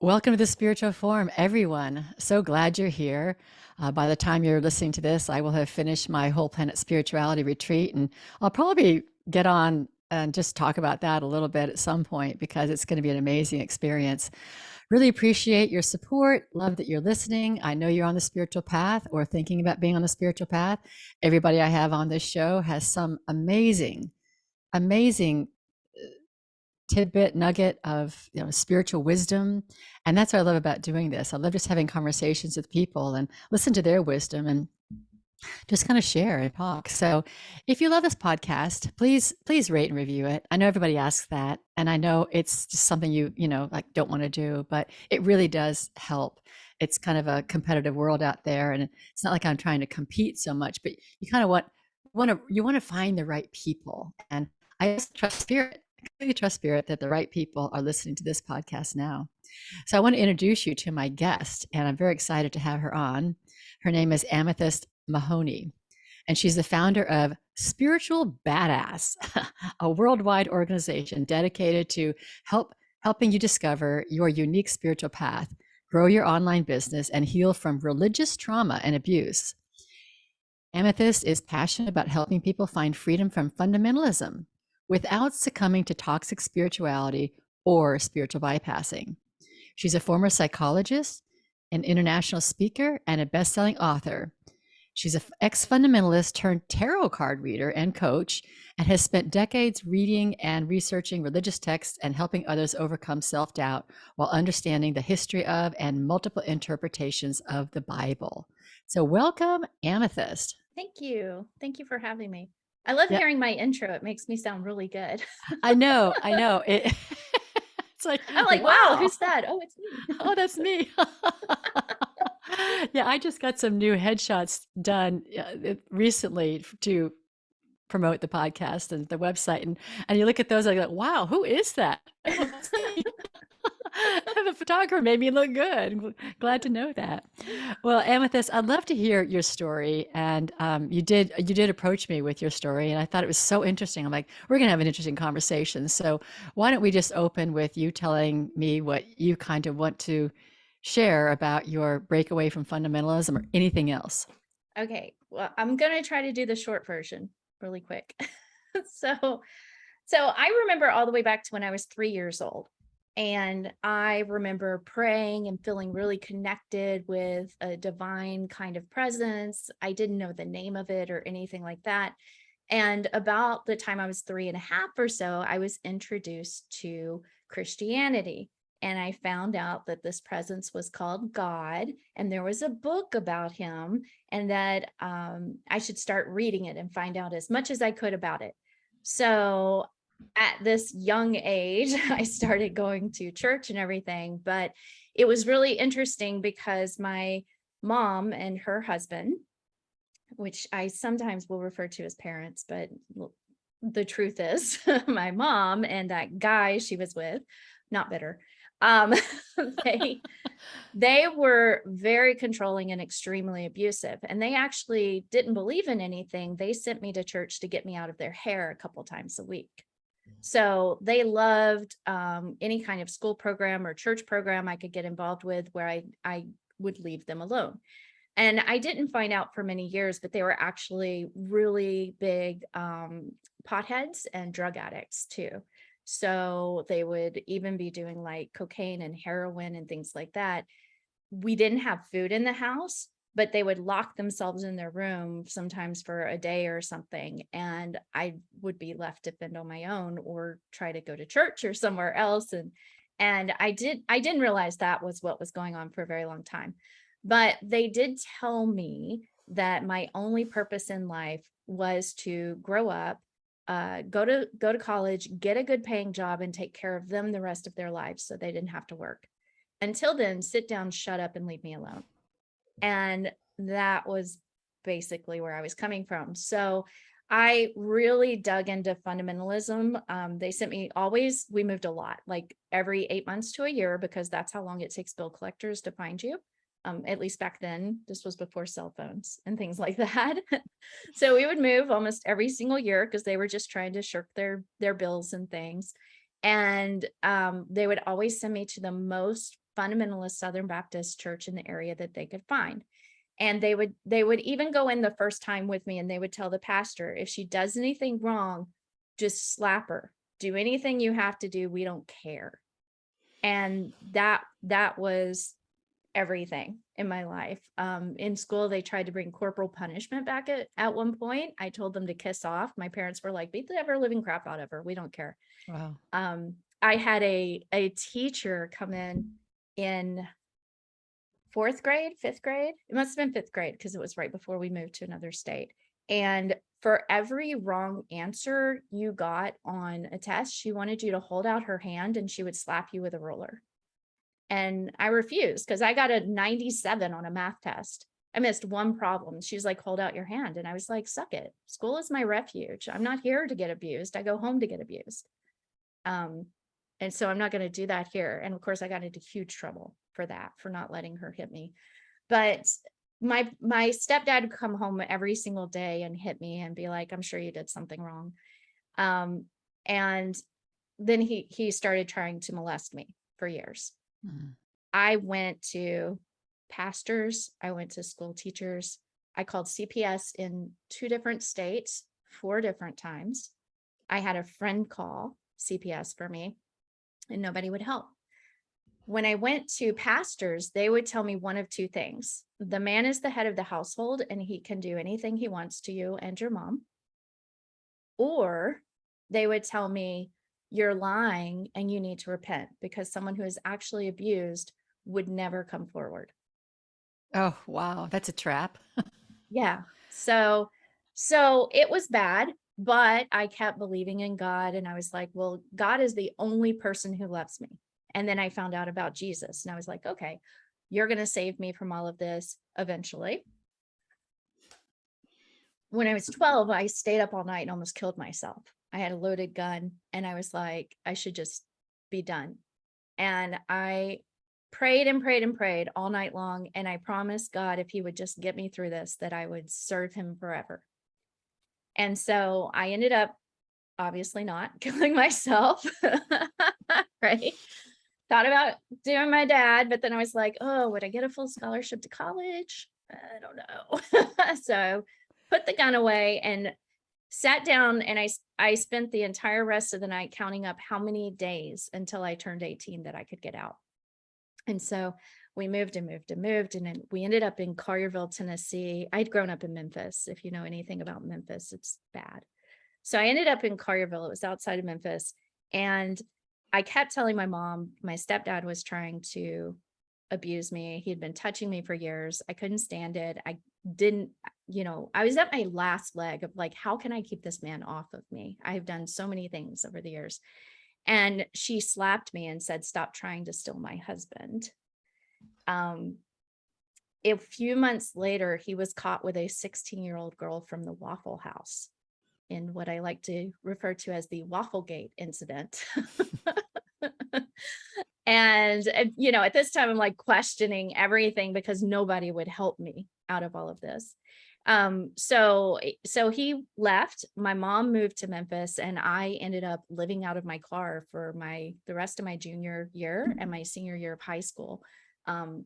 Welcome to the Spiritual Forum, everyone. So glad you're here. By the time you're listening to this, I will have finished my Whole Planet Spirituality retreat, and I'll probably get on and just talk about that a little bit at some point because it's going to be an amazing experience. Really appreciate your support. Love that you're listening. I know you're on the spiritual path or thinking about being on the spiritual path. Everybody I have on this show has some amazing tidbit nugget of spiritual wisdom, and that's what I love about doing this. I love just having conversations with people and listen to their wisdom and just kind of share and talk. So if you love this podcast, please rate and review it. I know everybody asks that, and I know it's just something you like don't want to do, but it really does help. It's kind of a competitive world out there, and it's not like I'm trying to compete so much, but you kind of want to find the right people. And I just trust spirit. I completely trust spirit that the right people are listening to this podcast now. So I want to introduce you to my guest, and I'm very excited to have her on. Her name is Amethyst Mahoney, and she's the founder of Spiritual Badass, a worldwide organization dedicated to helping you discover your unique spiritual path, grow your online business, and heal from religious trauma and abuse. Amethyst is passionate about helping people find freedom from fundamentalism without succumbing to toxic spirituality or spiritual bypassing. She's a former psychologist, an international speaker, and a best-selling author. She's an ex-fundamentalist turned tarot card reader and coach, and has spent decades reading and researching religious texts and helping others overcome self-doubt while understanding the history of and multiple interpretations of the Bible. So welcome, Amethyst. Thank you. Thank you for having me. I love hearing my intro. It makes me sound really good. I know. It's like, I'm like, wow, who's that? Oh, it's me. Oh, that's me. Yeah, I just got some new headshots done recently to promote the podcast and the website, and you look at those, I go, wow, who is that? The photographer made me look good. Glad to know that. Well, Amethyst, I'd love to hear your story. And you did approach me with your story, and I thought it was so interesting. I'm like, we're going to have an interesting conversation. So why don't we just open with you telling me what you kind of want to share about your breakaway from fundamentalism or anything else? Okay, well, I'm going to try to do the short version really quick. So I remember all the way back to when I was 3 years old. And I remember praying and feeling really connected with a divine kind of presence. I didn't know the name of it or anything like that. And about the time I was 3.5 or so, I was introduced to Christianity. And I found out that this presence was called God, and there was a book about him, and that I should start reading it and find out as much as I could about it. So at this young age, I started going to church and everything, but it was really interesting because my mom and her husband, which I sometimes will refer to as parents, but the truth is my mom and that guy she was with, not bitter, um, they they were very controlling and extremely abusive, and they actually didn't believe in anything. They sent me to church to get me out of their hair a couple times a week. So they loved any kind of school program or church program I could get involved with where I would leave them alone. And I didn't find out for many years, but they were actually really big potheads and drug addicts too. So they would even be doing like cocaine and heroin and things like that. We didn't have food in the house, but they would lock themselves in their room sometimes for a day or something. And I would be left to fend on my own or try to go to church or somewhere else. And I didn't realize that was what was going on for a very long time. But they did tell me that my only purpose in life was to grow up, go to college, get a good paying job, and take care of them the rest of their lives so they didn't have to work. Until then, sit down, shut up, and leave me alone. And that was basically where I was coming from. So I really dug into fundamentalism. They sent me we moved a lot, like every 8 months to a year, because that's how long it takes bill collectors to find you. At least back then. This was before cell phones and things like that. So we would move almost every single year because they were just trying to shirk their bills and things. And they would always send me to the most fundamentalist Southern Baptist church in the area that they could find. And they would even go in the first time with me, and they would tell the pastor, if she does anything wrong, just slap her. Do anything you have to do. We don't care. And that was everything in my life. In school, they tried to bring corporal punishment back at one point. I told them to kiss off. My parents were like, beat the ever living crap out of her. We don't care. Wow. I had a teacher come in fifth grade. It must have been fifth grade because it was right before we moved to another state. And for every wrong answer you got on a test, she wanted you to hold out her hand and she would slap you with a ruler. And I refused because I got a 97 on a math test. I missed one problem. She's like, hold out your hand. And I was like, suck it. School is my refuge. I'm not here to get abused. I go home to get abused. And so I'm not going to do that here. And of course, I got into huge trouble for that, for not letting her hit me. But my stepdad would come home every single day and hit me and be like, I'm sure you did something wrong. And then he started trying to molest me for years. Mm-hmm. I went to pastors. I went to school teachers. I called CPS in 2 different states, 4 different times. I had a friend call CPS for me, and nobody would help. When I went to pastors, they would tell me one of 2 things. The man is the head of the household and he can do anything he wants to you and your mom. Or they would tell me, you're lying and you need to repent, because someone who is actually abused would never come forward. Oh, wow. That's a trap. Yeah. So it was bad, but I kept believing in God. And I was like, well, God is the only person who loves me. And then I found out about Jesus and I was like, okay, you're going to save me from all of this eventually. When I was 12, I stayed up all night and almost killed myself. I had a loaded gun and I was like, I should just be done. And I prayed and prayed and prayed all night long. And I promised God, if he would just get me through this, that I would serve him forever. And so I ended up obviously not killing myself, right? Thought about doing my dad, but then I was like, oh, would I get a full scholarship to college? I don't know. So put the gun away and sat down, and I spent the entire rest of the night counting up how many days until I turned 18 that I could get out. And so we moved and moved and moved, and then we ended up in Collierville, Tennessee. I'd grown up in Memphis. If you know anything about Memphis, it's bad. So I ended up in Collierville. It was outside of Memphis. And I kept telling my mom, my stepdad was trying to abuse me. He had been touching me for years. I couldn't stand it. I didn't, I was at my last leg of like, how can I keep this man off of me? I've done so many things over the years. And she slapped me and said, stop trying to steal my husband. A few months later, he was caught with a 16-year-old girl from the Waffle House in what I like to refer to as the Wafflegate incident. And, at this time, I'm like questioning everything because nobody would help me out of all of this. So he left. My mom moved to Memphis, and I ended up living out of my car for the rest of my junior year and my senior year of high school,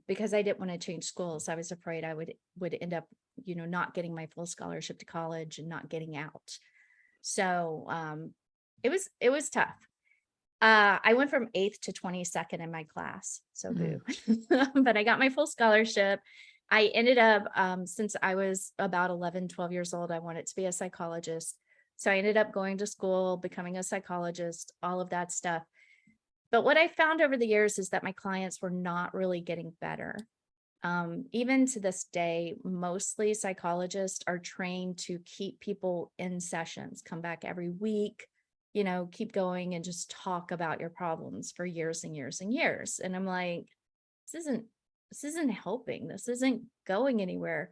because I didn't want to change schools. I was afraid I would end up, not getting my full scholarship to college and not getting out. So it was tough. I went from 8th to 22nd in my class. So boo. But I got my full scholarship. I ended up, since I was about 11, 12 years old, I wanted to be a psychologist. So I ended up going to school, becoming a psychologist, all of that stuff. But what I found over the years is that my clients were not really getting better. Even to this day, mostly psychologists are trained to keep people in sessions, come back every week, keep going and just talk about your problems for years and years and years. And I'm like, this isn't helping. This isn't going anywhere.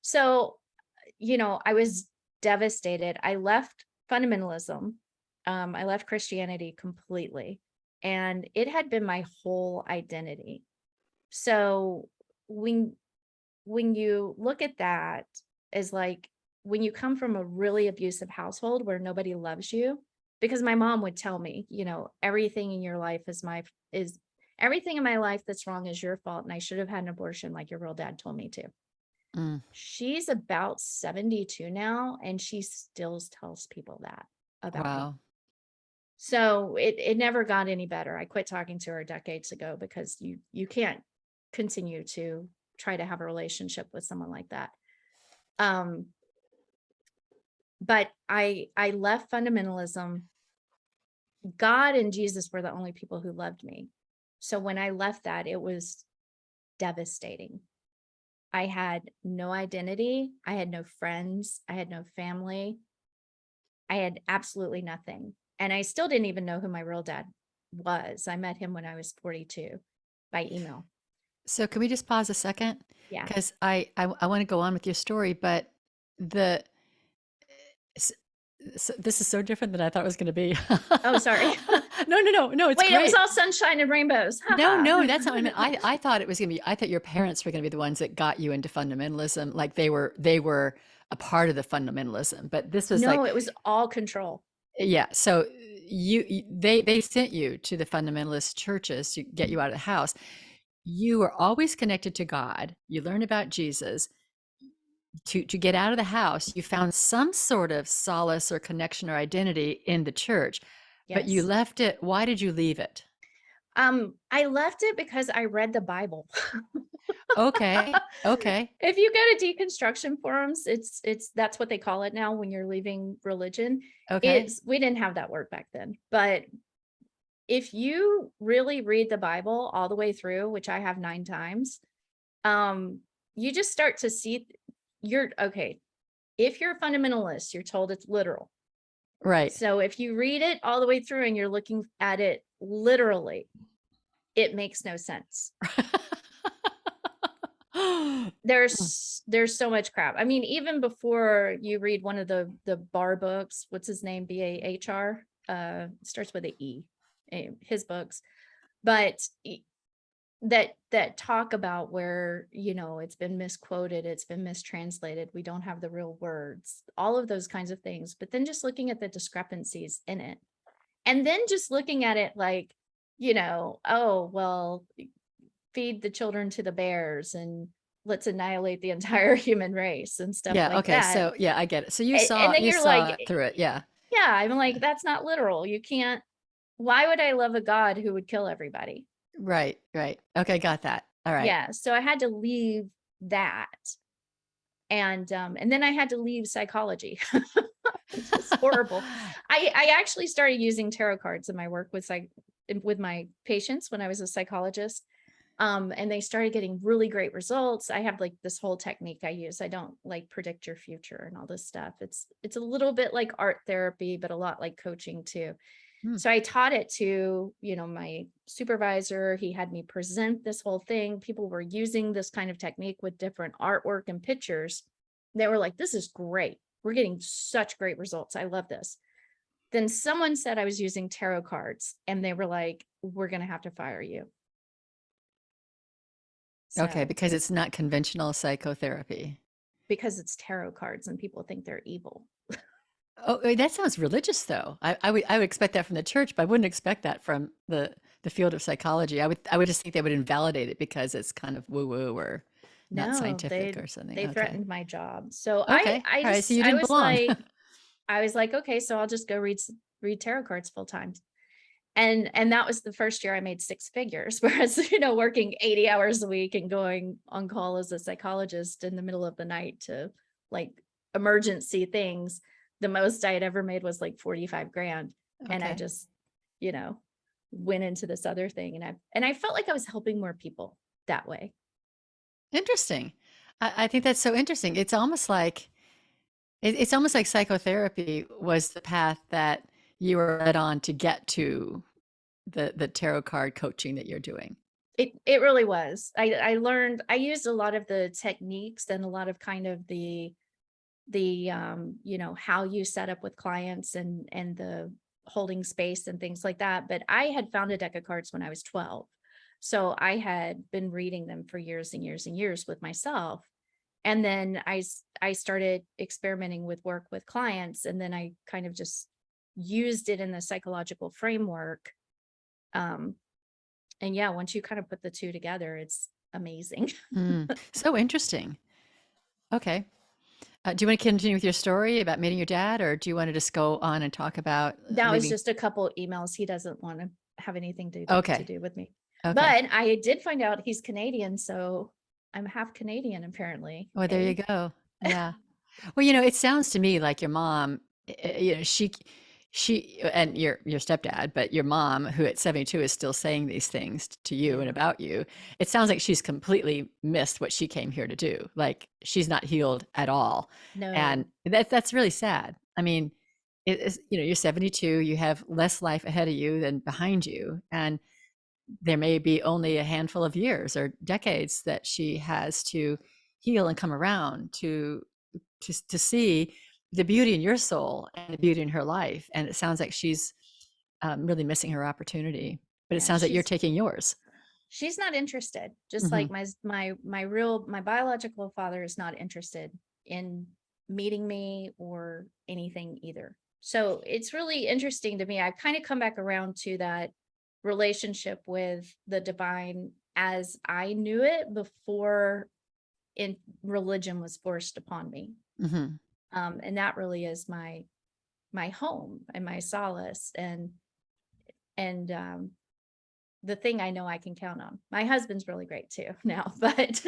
So, I was devastated. I left fundamentalism. I left Christianity completely, and it had been my whole identity. So when you look at that as like, when you come from a really abusive household where nobody loves you, because my mom would tell me, everything in your life is Everything in my life that's wrong is your fault. And I should have had an abortion like your real dad told me to. Mm. She's about 72 now, and she still tells people that about me. Wow. So it never got any better. I quit talking to her decades ago because you can't continue to try to have a relationship with someone like that. But I left fundamentalism. God and Jesus were the only people who loved me. So when I left that, it was devastating. I had no identity. I had no friends. I had no family. I had absolutely nothing. And I still didn't even know who my real dad was. I met him when I was 42 by email. So can we just pause a second? Yeah. Because I want to go on with your story, but the s- this is so different than I thought it was going to be. Oh, sorry. No, it's Wait, it was great. all sunshine and rainbows. No, that's not what I meant. I thought it was going to be, I thought your parents were going to be the ones that got you into fundamentalism. Like they were a part of the fundamentalism, but this was No, like, it was all control. yeah. So they sent you to the fundamentalist churches to get you out of the house. You were always connected to God. You learned about Jesus. To get out of the house, you found some sort of solace or connection or identity in the church, but you Yes. left it. Why did you leave it? I left it because I read the Bible. Okay. Okay. If you go to deconstruction forums, it's that's what they call it now when you're leaving religion. Okay. We didn't have that word back then, but if you really read the Bible all the way through, which I have 9 times, you just start to see you're okay. If you're a fundamentalist, you're told it's literal. Right. So if you read it all the way through and you're looking at it literally, it makes no sense. There's so much crap. I mean, even before you read one of the Bar books, what's his name? Bahr, starts with an E, his books, but that talk about where, it's been misquoted, it's been mistranslated, we don't have the real words, all of those kinds of things. But then just looking at the discrepancies in it, and then just looking at it like, oh, well, feed the children to the bears and let's annihilate the entire human race and stuff Yeah. like Okay. that. So yeah, I get it. So And then you you're saw like, through it. Yeah. yeah, I'm like, that's not literal. You can't, why would I love a God who would kill everybody? Right. Right. Okay. Got that. All right. Yeah. So I had to leave that. And then I had to leave psychology, which is horrible. I actually started using tarot cards in my work with my patients when I was a psychologist. And they started getting really great results. I have like this whole technique I use. I don't like predict your future and all this stuff. It's a little bit like art therapy, but a lot like coaching too. Hmm. So I taught it to, my supervisor. He had me present this whole thing. People were using this kind of technique with different artwork and pictures. They were like, this is great. We're getting such great results. I love this. Then someone said I was using tarot cards, and they were like, we're going to have to fire you. Okay. So, Because it's not conventional psychotherapy. because it's tarot cards and people think they're evil. Oh, that sounds religious, though. I would expect that from the church, but I wouldn't expect that from the field of psychology. I would just think they would invalidate it because it's kind of woo woo or not No, scientific or something. they Okay. threatened my job. So Okay. All right. So you I didn't was belong. like, okay, so I'll just go read tarot cards full time. And that was the first year I made 6 figures, whereas, working 80 hours a week and going on call as a psychologist in the middle of the night to like emergency things, the most I had ever made was like 45 grand. And I Okay. just, went into this other thing, and I felt like I was helping more people that way. Interesting. I think that's so interesting. It's almost like psychotherapy was the path that you were led on to get to the tarot card coaching that you're doing. It really was. I learned, I used a lot of the techniques and a lot of kind of the how you set up with clients and the holding space and things like that. But I had found a deck of cards when I was 12. So I had been reading them for years and years and years with myself. And then I started experimenting with work with clients, and then I kind of just used it in the psychological framework. And yeah, once you kind of put the two together, it's amazing. So interesting. Okay. Do you want to continue with your story about meeting your dad, or do you want to just go on and talk about That was leaving? just a couple emails. He doesn't want to have anything to Okay. do with me. Okay. But I did find out he's Canadian, so I'm half Canadian apparently. Well, there you Hey. go. Yeah. Well, it sounds to me like your mom, she, and your stepdad, but your mom, who at 72 is still saying these things to you and Yeah. about you. It sounds like she's completely missed what she came here to do. Like she's not healed at all, and No. that's really sad. I mean, it is, you're 72, you have less life ahead of you than behind you, and there may be only a handful of years or decades that she has to heal and come around to see the beauty in your soul and the beauty in her life. And it sounds like she's really missing her opportunity. But it Yeah, sounds like you're taking yours. she's not interested. Just Hmm. like my biological father is not interested in meeting me or anything either. So it's really interesting to me. I've kind of come back around to that relationship with the divine as I knew it before in religion was forced upon me. Hmm. And that really is my home and my solace and the thing I know I can count on. My husband's really great too now, but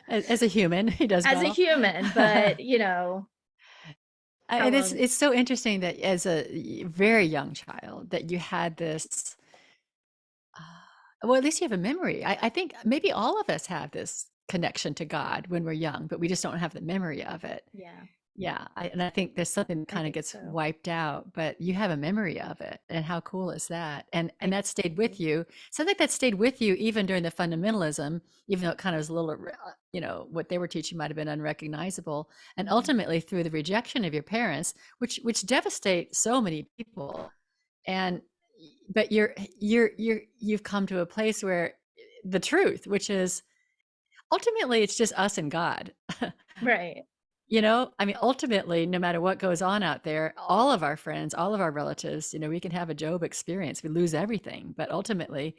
As a human, he does as a well. human, but how And it's long? it's so interesting that as a very young child that you had this. Well, at least you have a memory. I think maybe all of us have this connection to God when we're young, but we just don't have the memory of it. Yeah, Yeah, and I think there's something that I kind of think gets so. wiped out, but you have a memory of it, and how cool is that? I And that stayed with do. you. Something that stayed with you even during the fundamentalism, even though it kind of was a little, what they were teaching might have been unrecognizable, and Mhm. ultimately through the rejection of your parents, which devastate so many people, and but you've come to a place where the truth, which is ultimately it's just us and God. Right. I mean, ultimately, no matter what goes on out there, all of our friends, all of our relatives, we can have a Job experience. We lose everything, but ultimately,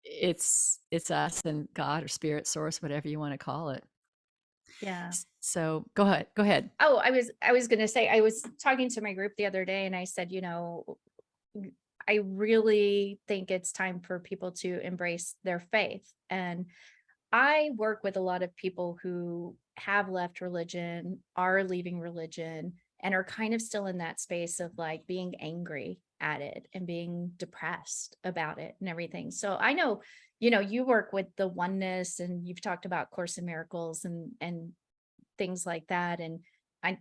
it's us and God or spirit source, whatever you want to call it. Yeah. So go ahead. Go ahead. Oh, I was going to say, I was talking to my group the other day and I said, I really think it's time for people to embrace their faith. And I work with a lot of people who have left religion, are leaving religion, and are kind of still in that space of like being angry at it and being depressed about it and everything. So I know, you work with the oneness and you've talked about Course in Miracles and things like that and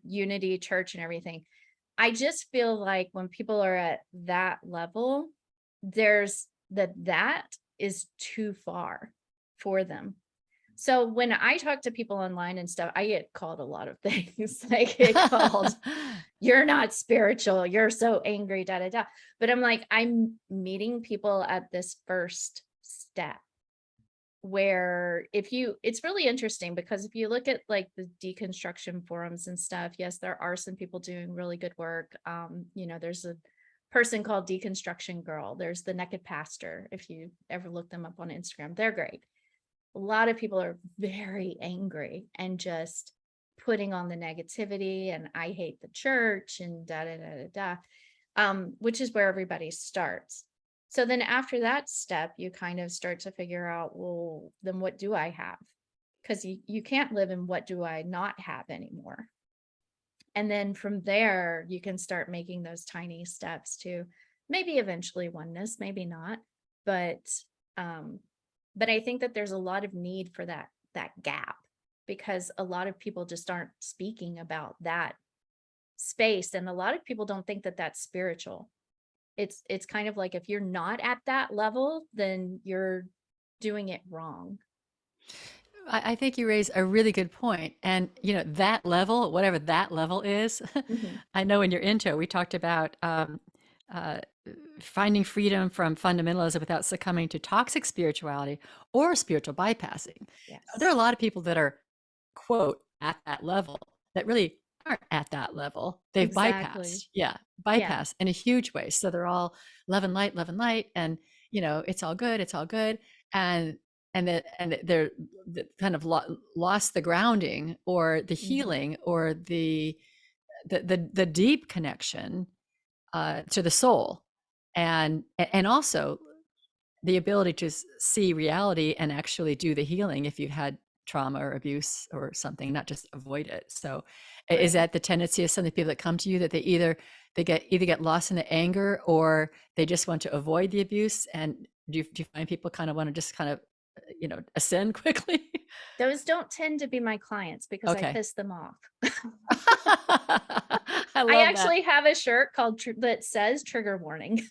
Unity Church and everything. I just feel like when people are at that level, there's that is too far for them. So when I talk to people online and stuff, I get called a lot of things. I get called, you're not spiritual, you're so angry, da da da. But I'm like, I'm meeting people at this first step where it's really interesting because if you look at like the deconstruction forums and stuff, yes, there are some people doing really good work. There's a person called Deconstruction Girl, there's the Naked Pastor. If you ever look them up on Instagram, they're great. A lot of people are very angry and just putting on the negativity and I hate the church and da da da da da, which is where everybody starts. So then after that step, you kind of start to figure out, well, then what do I have? Because you can't live in what do I not have anymore. And then from there, you can start making those tiny steps to maybe eventually oneness, maybe not. But um, but I think that there's a lot of need for that gap because a lot of people just aren't speaking about that space. And a lot of people don't think that that's spiritual. It's kind of like if you're not at that level, then you're doing it wrong. I think you raise a really good point. And, that level, whatever that level is, Mhm. I know in your intro, we talked about uh, finding freedom from fundamentalism without succumbing to toxic spirituality or spiritual bypassing. There are a Yes, lot of people that are, quote, at that level that really aren't at that level. They've exactly. bypassed, yeah, Yeah. bypassed in a huge way. So they're all love and light, and it's all good, it's all good. And they're kind of lost the grounding or the Mhm. healing or the deep connection to the soul, and also the ability to see reality and actually do the healing if you've had trauma or abuse or something, not just avoid it. So is Right. that the tendency of some of the people that come to you, that they get lost in the anger, or they just want to avoid the abuse? And do you find people kind of want to just kind of ascend quickly? Those don't tend to be my clients because I Okay. piss them off. I I love that. actually have a shirt called that says trigger warning.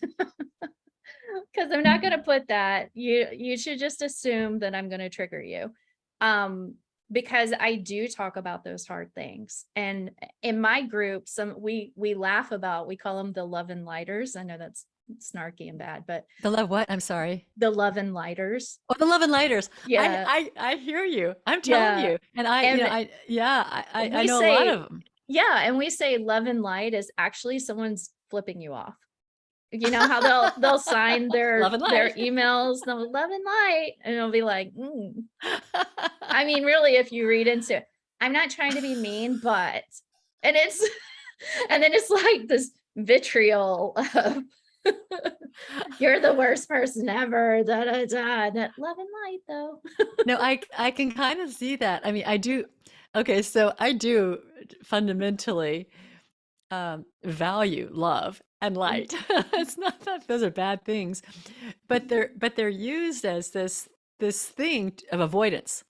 Because I'm not gonna put that. You should just assume that I'm gonna trigger you. Um, because I do talk about those hard things. And in my group, we laugh about, we call them the love and lighters. I know that's snarky and bad, but The love what? I'm sorry. the love and lighters. Oh, the love and lighters. Yeah, I hear you. I'm telling yeah. you. And I, And I we know a lot say, of them. yeah, and we say love and light is actually someone's flipping you off. You know how they'll sign Love and their light. emails, they'll love and light, and it'll be like, I mean, really, if you read into it, I'm not trying to be mean, but and it's and then it's like this vitriol of you're the worst person ever, da da da. That love and light though. No, I can kind of see that. I mean, I do. Okay, so I do fundamentally value love and Mhm. light. It's not that those are bad things, but they're used as this thing of avoidance.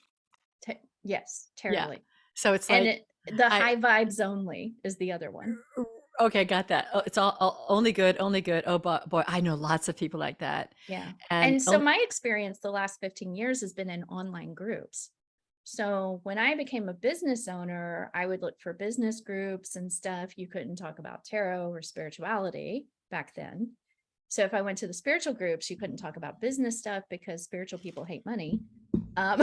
Yes, Yeah. terribly. So it's And like the I high vibes only is the other one. okay, got that. Oh, it's all only good, only good. Oh boy, I know lots of people like that. Yeah. And And so my experience the last 15 years has been in online groups. So when I became a business owner, I would look for business groups and stuff. You couldn't talk about tarot or spirituality back then. So if I went to the spiritual groups, you couldn't talk about business stuff because spiritual people hate money. Um,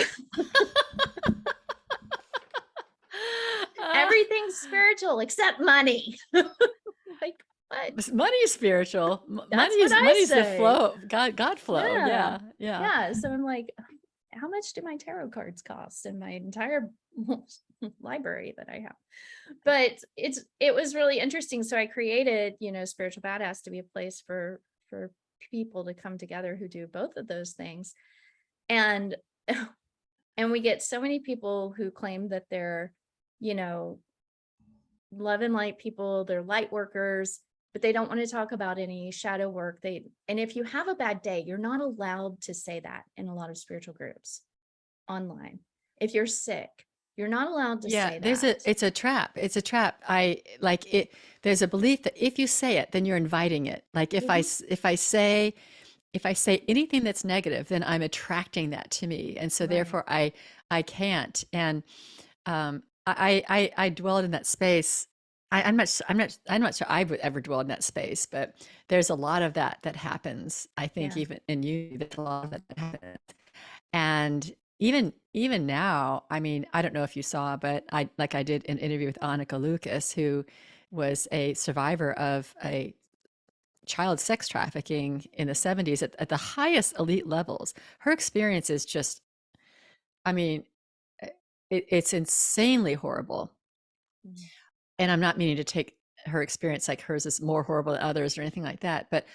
uh, everything's spiritual except money. Like what? money is spiritual. That's what I Money's the say. flow, God flow. Yeah. Yeah, yeah. Yeah. So I'm like, how much do my tarot cards cost and my entire library that I have? But it was really interesting. So I created, Spiritual Badass to be a place for people to come together who do both of those things. And and we get so many people who claim that they're, you know, love and light people, they're light workers, but they don't want to talk about any shadow work. And if you have a bad day, you're not allowed to say that in a lot of spiritual groups online. If you're sick, you're not allowed to Yeah, say that. it's a trap. It's a trap. I like it. There's a belief that if you say it, then you're inviting it. Like Mhm. if I say anything that's negative, then I'm attracting that to me. And so Right. therefore I can't. And I dwelled in that space. I'm not sure I would ever dwell in that space, but there's a lot of that happens. I think Yeah. even in you, there's a lot of that happens. And even now, I mean, I don't know if you saw, but I did an interview with Annika Lucas, who was a survivor of a child sex trafficking in the 70s at the highest elite levels. Her experience is just, I mean, eh, it's insanely horrible. Mm. And I'm not meaning to take her experience like hers is more horrible than others or anything like that, but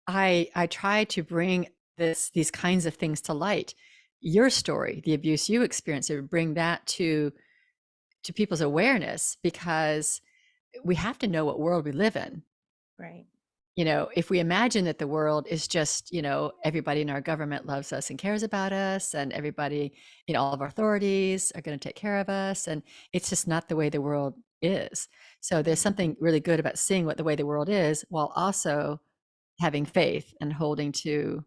I try to bring these kinds of things to light. Your story, the abuse you experienced, to bring that to people's awareness, because we have to know what world we live in. Right. If we imagine that the world is just, everybody in our government loves us and cares about us, and everybody, all of our authorities are going to take care of us, and it's just not the way the world is. So there's Right. something really good about seeing what the way the world is, while also having faith and holding to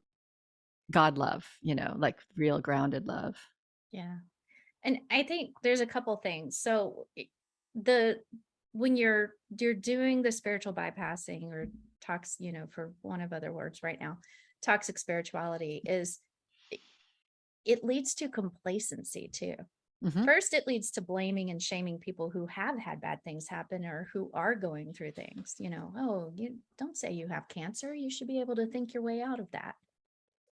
God love, like real grounded love. Yeah. And I think there's a couple things. So the when you're doing the spiritual bypassing or talks, for one of other words right now, toxic spirituality is it it leads to complacency too. Hmm. First, it leads to blaming and shaming people who have had bad things happen or who are going through things. Oh, you don't say you have cancer. You should be able to think your way out of that.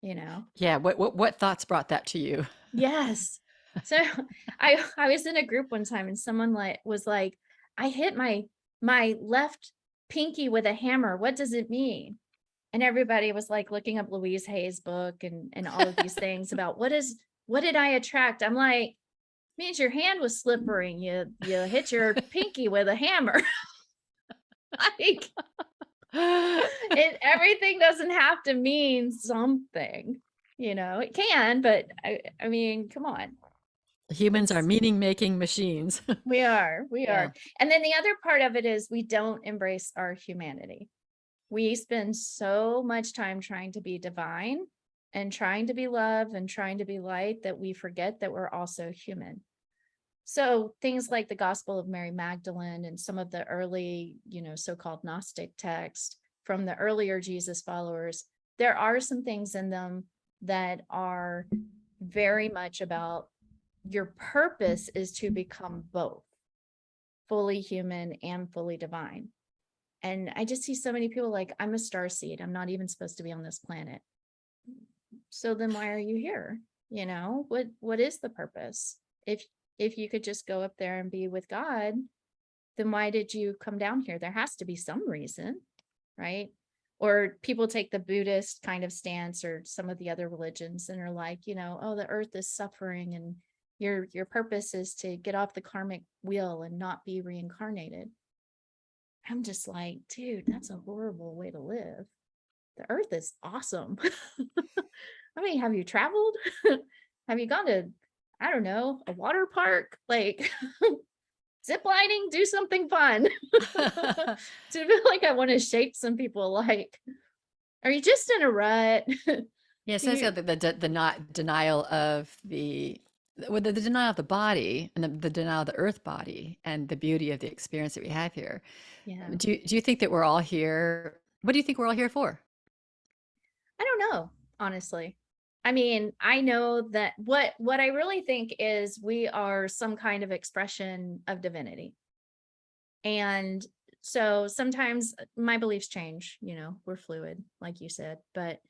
you know? Yeah. What thoughts brought that to you? Yes. So I was in a group one time and someone was like, I hit my left pinky with a hammer. What does it mean? And everybody was like looking up Louise Hay's book and all of these things about what did I attract? I'm like, means your hand was slippery. You hit your pinky with a hammer. Like everything doesn't have to mean something, it can, but I mean, come on. Humans are It's meaning making machines. we Yeah. are. And then the other part of it is we don't embrace our humanity. We spend so much time trying to be divine and trying to be love and trying to be light that we forget that we're also human. So things like the Gospel of Mary Magdalene and some of the early, so-called Gnostic texts from the earlier Jesus followers, there are some things in them that are very much about your purpose is to become both fully human and fully divine. And I just see so many people like, I'm a starseed. I'm not even supposed to be on this planet. So then why are you here? What is the purpose? If you could just go up there and be with God, then why did you come down here? There has to be some reason, right? Or people take the Buddhist kind of stance or some of the other religions and are like, oh, the earth is suffering and your purpose is to get off the karmic wheel and not be reincarnated. I'm just like, dude, that's a horrible way to live. The earth is awesome. I mean, have you traveled? Have you gone to, I don't know, a water park? Like zip lining, do something fun. So I feel like I want to shake some people like, are you just in a rut? Yeah, Do so it's you the not denial of the denial of the body and the denial of the earth body and the beauty of the experience that we have here. yeah. Do you think that we're all here? What do you think we're all here for? I don't know, honestly. I mean, I know that what I really think is we are some kind of expression of divinity. And so sometimes my beliefs change, we're fluid, like you said, but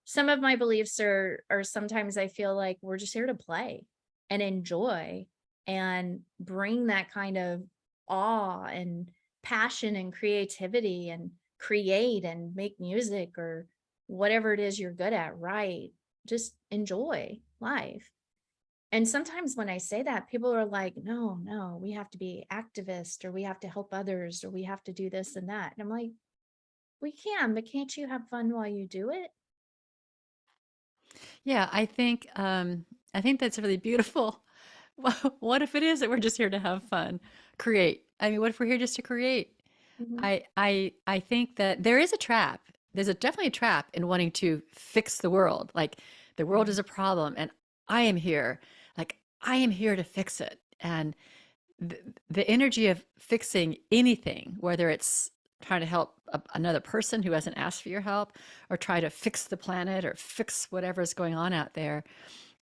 some of my beliefs are sometimes I feel like we're just here to play and enjoy and bring that kind of awe and passion and creativity and create and make music or whatever it is you're good at, right? Just enjoy life. And sometimes when I say that, people are like, no, no, we have to be activists or we have to help others or we have to do this and that. And I'm like, we can, but can't you have fun while you do it? Yeah, I think that's really beautiful. What if it is that we're just here to have fun, create? I mean, what if we're here just to create? Mhm. I think that there is a trap. There's definitely a trap in wanting to fix the world. Like the world Yeah. is a problem, and I am here. Like I am here to fix it. And the, the energy of fixing anything, whether it's trying to help another person who hasn't asked for your help, or try to fix the planet, or fix whatever's going on out there,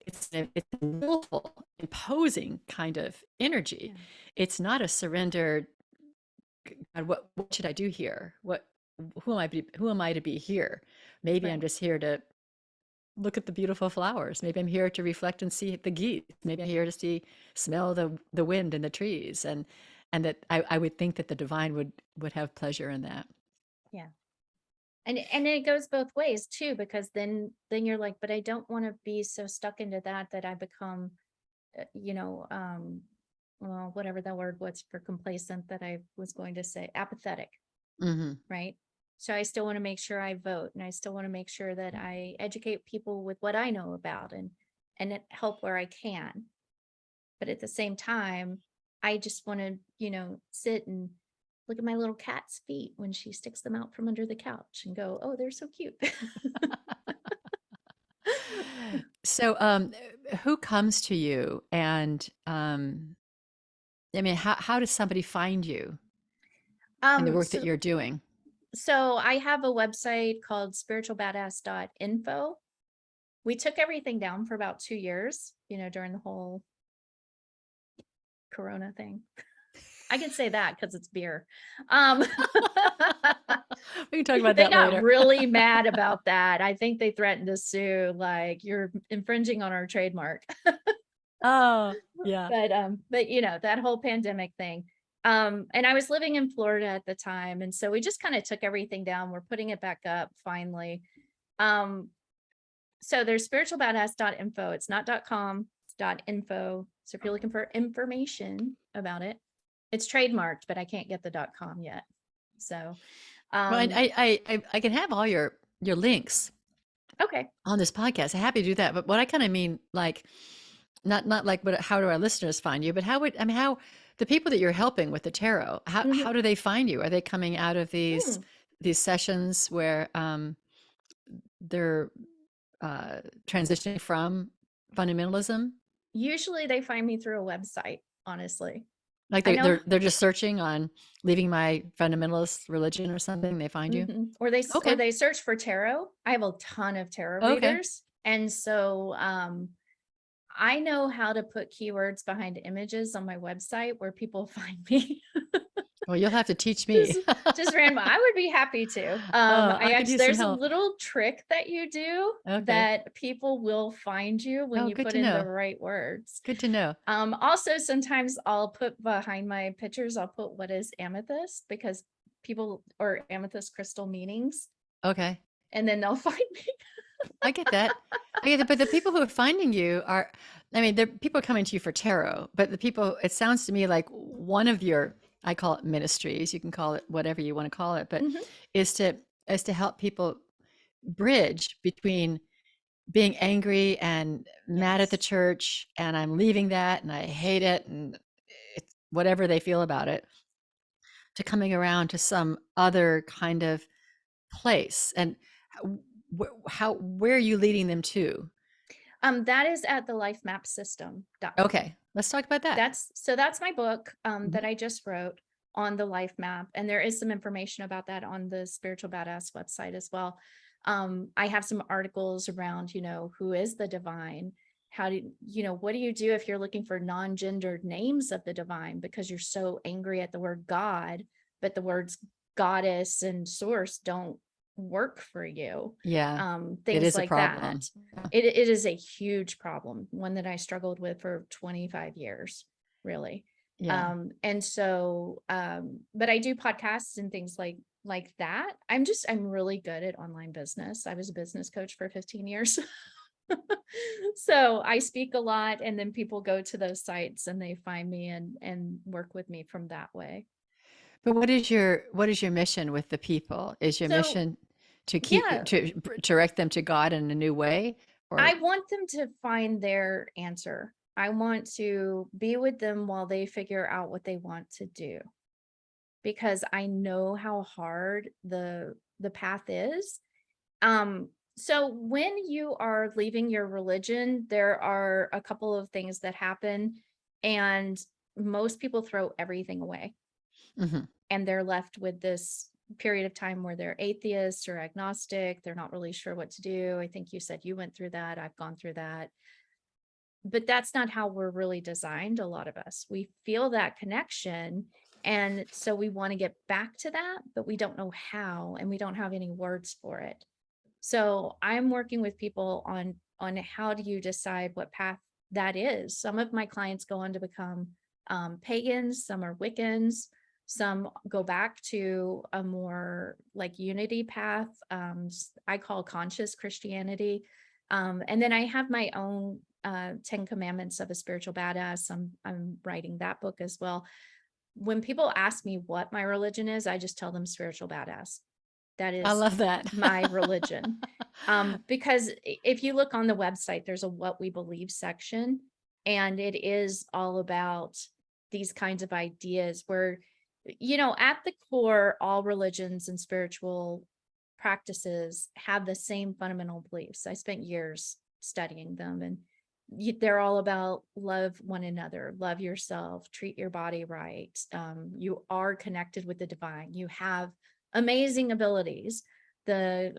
it's a willful, imposing kind of energy. Yeah. It's not a surrendered God, what should I do here? Who am I to be here? Maybe I'm Right. just here to look at the beautiful flowers. Maybe I'm here to reflect and see the geese. Maybe I'm here to smell the wind in the trees, and that I would think that the divine would have pleasure in that. Yeah. And it goes both ways too, because then you're like, but I don't want to be so stuck into that I become, well, whatever that word was for complacent that I was going to say, apathetic, Hmm. right? So I still want to make sure I vote and I still want to make sure that I educate people with what I know about and help where I can. But at the same time, I just want to, sit and look at my little cat's feet when she sticks them out from under the couch and go, oh, they're so cute. So, who comes to you, and I mean, how does somebody find you in the um, work that so you're doing? so I have a website called spiritualbadass.info. We took everything down for about 2 years, during the whole Corona thing. I can say that because it's beer. Um, We can talk about they that got later. really mad about that. I think they threatened to sue, like, you're infringing on our trademark. Oh, yeah. But you know, that whole pandemic thing. And I was living in Florida at the time. And so we just kind of took everything down. We're putting it back up finally. Um, so there's spiritualbadass.info. It's not .com, it's .info. So if you're looking for information about it, it's trademarked, but I can't get the .com yet. So Well, um I can have all your links okay. on this podcast. I'm happy to do that. But what I kind of mean, like, not like, what, how do our listeners find you? But how would, I mean, how the people that you're helping with the tarot, Mhm. how do they find you? Are they coming out of Hmm. these sessions where they're transitioning from fundamentalism? Usually they find me through a website, honestly. Like I know. they're just searching on leaving my fundamentalist religion or something. They find you. Mhm. Or Okay. they search for tarot. I have a ton of tarot Okay. readers, and so I know how to put keywords behind images on my website where people find me. Well, you'll have to teach just me. just random. I would be happy to. Oh, I I could actually, use some there's a help. little trick that you do Okay. that people will find you when Oh, you good put to in the know. right words. Good to know. Also, sometimes I'll put behind my pictures, I'll put what is amethyst, because people, or amethyst crystal meanings, Okay. and then they'll find me. I get that. I get it. But the people who are finding you are, I mean, people are coming to you for tarot, but the people, it sounds to me like one of your, I call it ministries, you can call it whatever you want to call it, but Mhm. is to, help people bridge between being angry and mad at the Yes. church and I'm leaving that and I hate it and it's whatever they feel about it, to coming around to some other kind of place. And where are you leading them to? That is at thelifemapsystem.com. Okay, let's talk about that. That's my book that Mhm. I just wrote on the life map, and there is some information about that on the Spiritual Badass website as well. I have some articles around, you know, who is the divine? How do you know, what do you do if you're looking for non-gendered names of the divine because you're so angry at the word God, but the words goddess and source don't work for you? Yeah, it Things is a like that. problem. Yeah. It is a huge problem, one that I struggled with for 25 years, really. Yeah. And so, but I do podcasts and things like that. I'm really good at online business. I was a business coach for 15 years. So I speak a lot, and then people go to those sites and they find me and work with me from that way. But what is your mission with the people? Is your So mission to yeah, direct them to God in a new way? I Or want them to find their answer. I want to be with them while they figure out what they want to do, because I know how hard the path is. So when you are leaving your religion, there are a couple of things that happen, and most people throw everything away, Mhm. and they're left with this period of time where they're atheist or agnostic. They're not really sure what to do. I think you said you went through that. I've gone through that. But that's not how we're really designed, a lot of us. We feel that connection, and so we want to get back to that, but we don't know how, and we don't have any words for it. So I'm working with people on how do you decide what path that is. Some of my clients go on to become pagans, some are Wiccans, some go back to a more like unity path. I call conscious Christianity. And then I have my own 10 Commandments of a Spiritual Badass. I'm writing that book as well. When people ask me what my religion is, I just tell them spiritual badass. That I is love that. my religion. Because if you look on the website, there's a what we believe section, and it is all about these kinds of ideas where, you know, at the core, all religions and spiritual practices have the same fundamental beliefs. I spent years studying them, and they're all about love one another, love yourself, treat your body right. You are connected with the divine. You have amazing abilities. The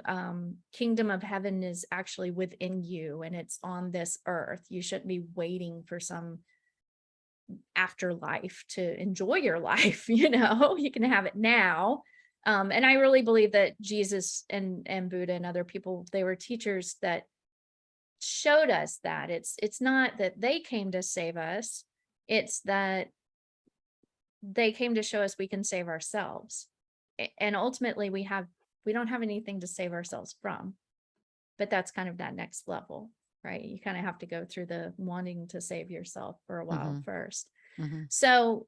kingdom of heaven is actually within you, and it's on this earth. You shouldn't be waiting for some afterlife to enjoy your life. You can have it now. And I really believe that Jesus and Buddha and other people, they were teachers that showed us that it's not that they came to save us, it's that they came to show us we can save ourselves. And ultimately we don't have anything to save ourselves from, but that's kind of that next level, right? You kind of have to go through the wanting to save yourself for a while first. So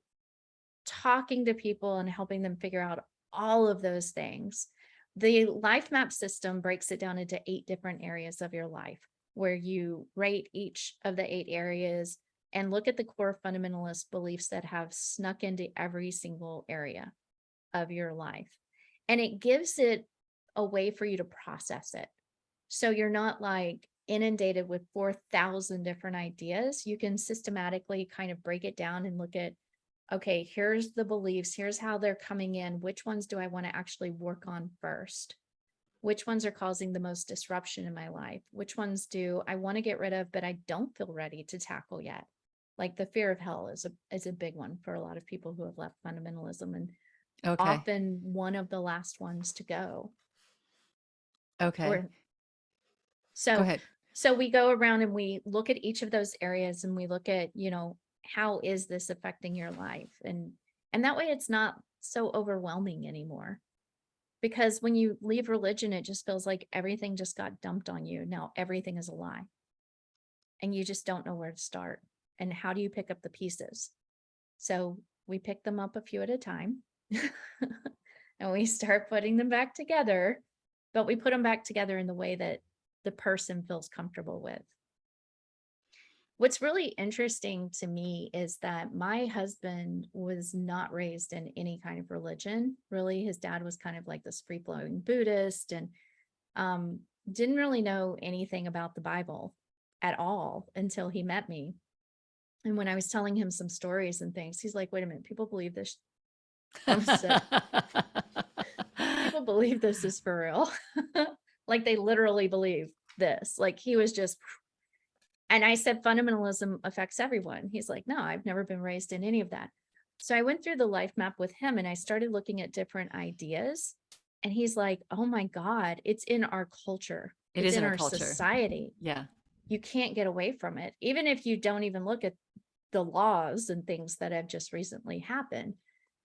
talking to people and helping them figure out all of those things. The life map system breaks it down into 8 different areas of your life, where you rate each of the 8 areas and look at the core fundamentalist beliefs that have snuck into every single area of your life. And it gives it a way for you to process it. So you're not like inundated with 4,000 different ideas. You can systematically kind of break it down and look at, okay, here's the beliefs, here's how they're coming in. Which ones do I want to actually work on first? Which ones are causing the most disruption in my life? Which ones do I want to get rid of, but I don't feel ready to tackle yet? Like the fear of hell is a big one for a lot of people who have left fundamentalism, and often one of the last ones to go. Okay. Go So ahead. So we go around and we look at each of those areas and we look at, how is this affecting your life? And that way it's not so overwhelming anymore. Because when you leave religion, it just feels like everything just got dumped on you. Now everything is a lie. And you just don't know where to start. And how do you pick up the pieces? So we pick them up a few at a time and we start putting them back together, but we put them back together in the way that the person feels comfortable with. What's really interesting to me is that my husband was not raised in any kind of religion. Really, his dad was kind of like this free-flowing Buddhist, and didn't really know anything about the Bible at all until he met me. And when I was telling him some stories and things, he's like, wait a minute, people believe this. People believe this is for real. Like they literally believe this. Like he was just, and I said, fundamentalism affects everyone. He's like, no, I've never been raised in any of that. So I went through the life map with him and I started looking at different ideas. And he's like, oh my God, it's in our culture. It's in our society. Yeah. You can't get away from it. Even if you don't even look at the laws and things that have just recently happened,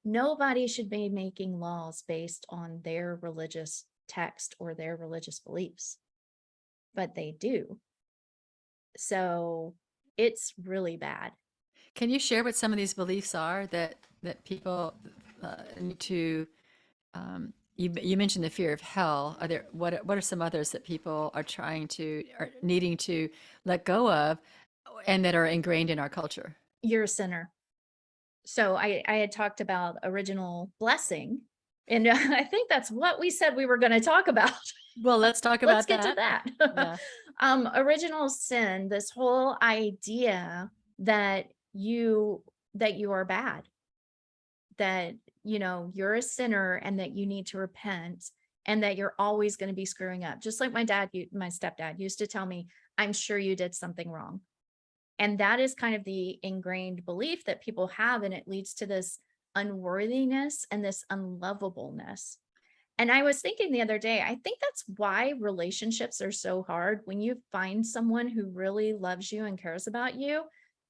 nobody should be making laws based on their religious text or their religious beliefs, but they do. So it's really bad. Can you share what some of these beliefs are that people need to? You mentioned the fear of hell. Are there what are some others that people are needing to let go of, and that are ingrained in our culture? You're a sinner. So I had talked about original blessing, and I think that's what we said we were going to talk about. Well, let's talk about Let's get to that. Yeah. Original sin, this whole idea that you are bad, that you're a sinner and that you need to repent, and that you're always going to be screwing up. Just like my stepdad used to tell me, I'm sure you did something wrong. And that is kind of the ingrained belief that people have, and it leads to this unworthiness and this unlovableness. And I was thinking the other day, I think that's why relationships are so hard. When you find someone who really loves you and cares about you,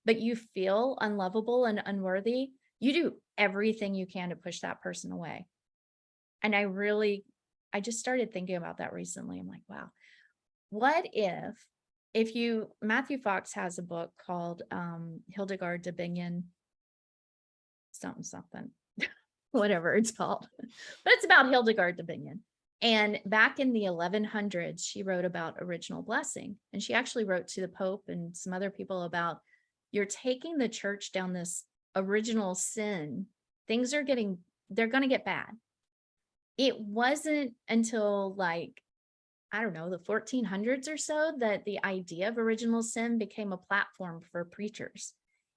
but you feel unlovable and unworthy, you do everything you can to push that person away. And I just started thinking about that recently. I'm like, wow, what if Matthew Fox has a book called Hildegard de Bingen, something, whatever it's called, but it's about Hildegard de Bingen. And back in the 1100s, she wrote about original blessing. And she actually wrote to the Pope and some other people about, you're taking the church down this original sin. Things are they're going to get bad. It wasn't until I don't know, the 1400s or so that the idea of original sin became a platform for preachers.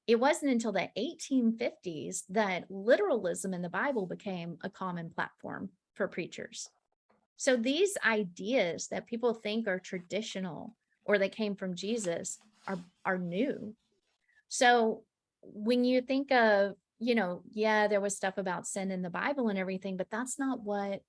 It wasn't until the 1850s that literalism in the Bible became a common platform for preachers. So these ideas that people think are traditional or they came from Jesus are new. So when you think of, yeah, there was stuff about sin in the Bible and everything, but that's not what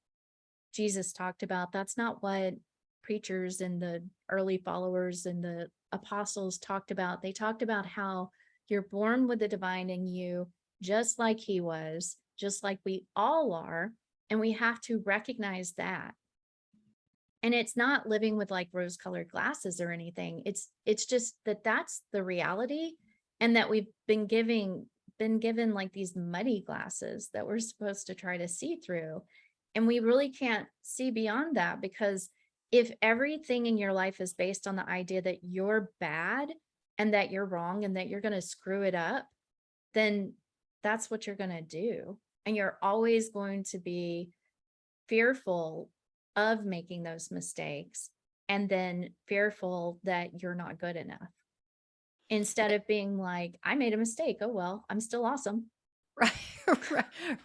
Jesus talked about. That's not what preachers and the early followers and the apostles talked about. They talked about how you're born with the divine in you, just like he was, just like we all are. And we have to recognize that. And it's not living with like rose colored glasses or anything. It's just that that's the reality. And that we've been given like these muddy glasses that we're supposed to try to see through. And we really can't see beyond that, because if everything in your life is based on the idea that you're bad and that you're wrong and that you're going to screw it up, then that's what you're going to do. And you're always going to be fearful of making those mistakes, and then fearful that you're not good enough, instead of being like, I made a mistake. Oh, well, I'm still awesome.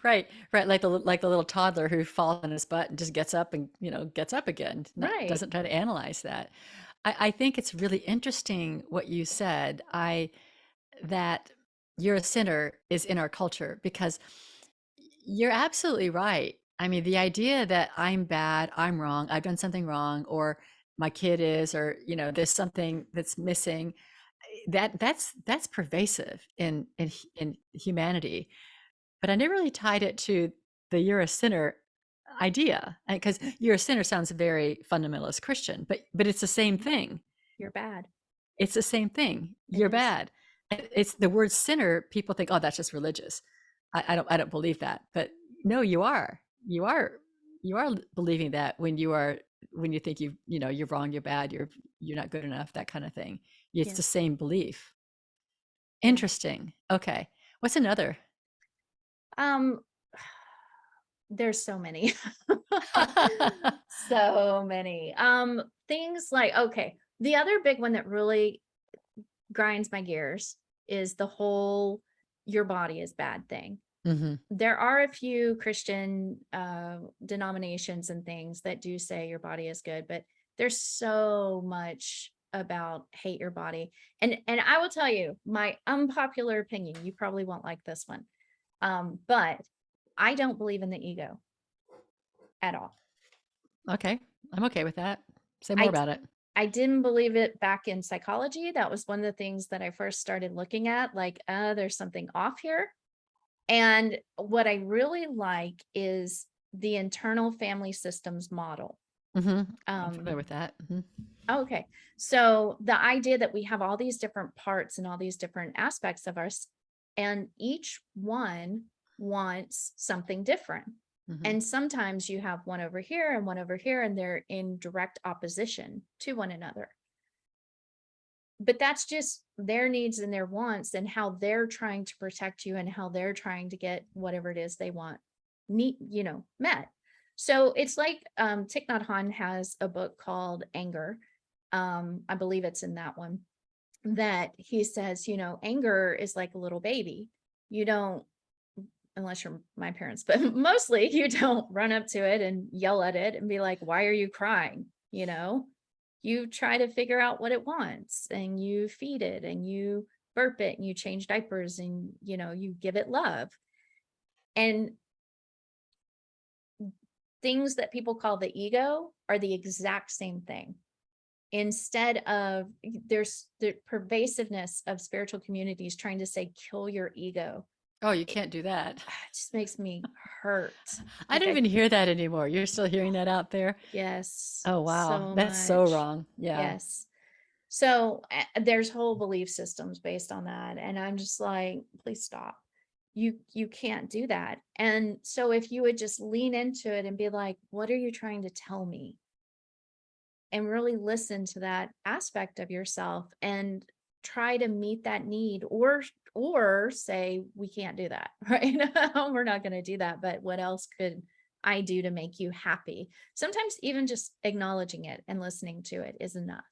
Right, right. Like the little toddler who falls on his butt and just gets up and gets up again. Right. Doesn't try to analyze that. I think it's really interesting what you said. That you're a sinner is in our culture, because you're absolutely right. I mean, the idea that I'm bad, I'm wrong, I've done something wrong, or my kid is, or there's something that's missing. That's pervasive in humanity. But I never really tied it to the you're a sinner idea, because you're a sinner sounds very fundamentalist Christian, but it's the same thing. You're bad. It's the same thing. It You're is. bad. It's the word sinner. People think, oh, that's just religious. I don't believe that. But no, you are. You are believing that when you think you're wrong, you're bad, you're not good enough, that kind of thing. It's the Yes. same belief. Yeah. Interesting. Okay. What's another? Um, there's so many. So many. Things like, okay, the other big one that really grinds my gears is the whole your body is bad thing. Hmm. There are a few Christian denominations and things that do say your body is good, but there's so much about hate your body. And I will tell you my unpopular opinion. You probably won't like this one, but I don't believe in the ego at all. Okay. I'm okay with that. Say more I about it. I didn't believe it back in psychology. That was one of the things that I first started looking at, like, there's something off here. And what I really like is the internal family systems model. Hmm. I'm Um, familiar with that. Hmm. okay. So the idea that we have all these different parts and all these different aspects of us, and each one wants something different. Hmm. And sometimes you have one over here and one over here, and they're in direct opposition to one another. But that's just their needs and their wants and how they're trying to protect you and how they're trying to get whatever it is they want met. So it's like Thich Nhat Hanh has a book called Anger. I believe it's in that one, that he says, anger is like a little baby. You don't, unless you're my parents, but mostly you don't run up to it and yell at it and be like, why are you crying? You try to figure out what it wants, and you feed it and you burp it and you change diapers, and you give it love. And things that people call the ego are the exact same thing. Instead of, there's the pervasiveness of spiritual communities trying to say kill your ego. Oh, you It can't do that. just makes me hurt. I Like, don't even hear that anymore. You're still hearing that out there? yes, Oh, wow. so That's so much. wrong. Yeah. Yes. So there's whole belief systems based on that. And I'm just like, please stop. You can't do that. And so if you would just lean into it and be like, what are you trying to tell me? And really listen to that aspect of yourself and try to meet that need, or say, we can't do that, right? We're not going to do that, but what else could I do to make you happy? Sometimes even just acknowledging it and listening to it is enough.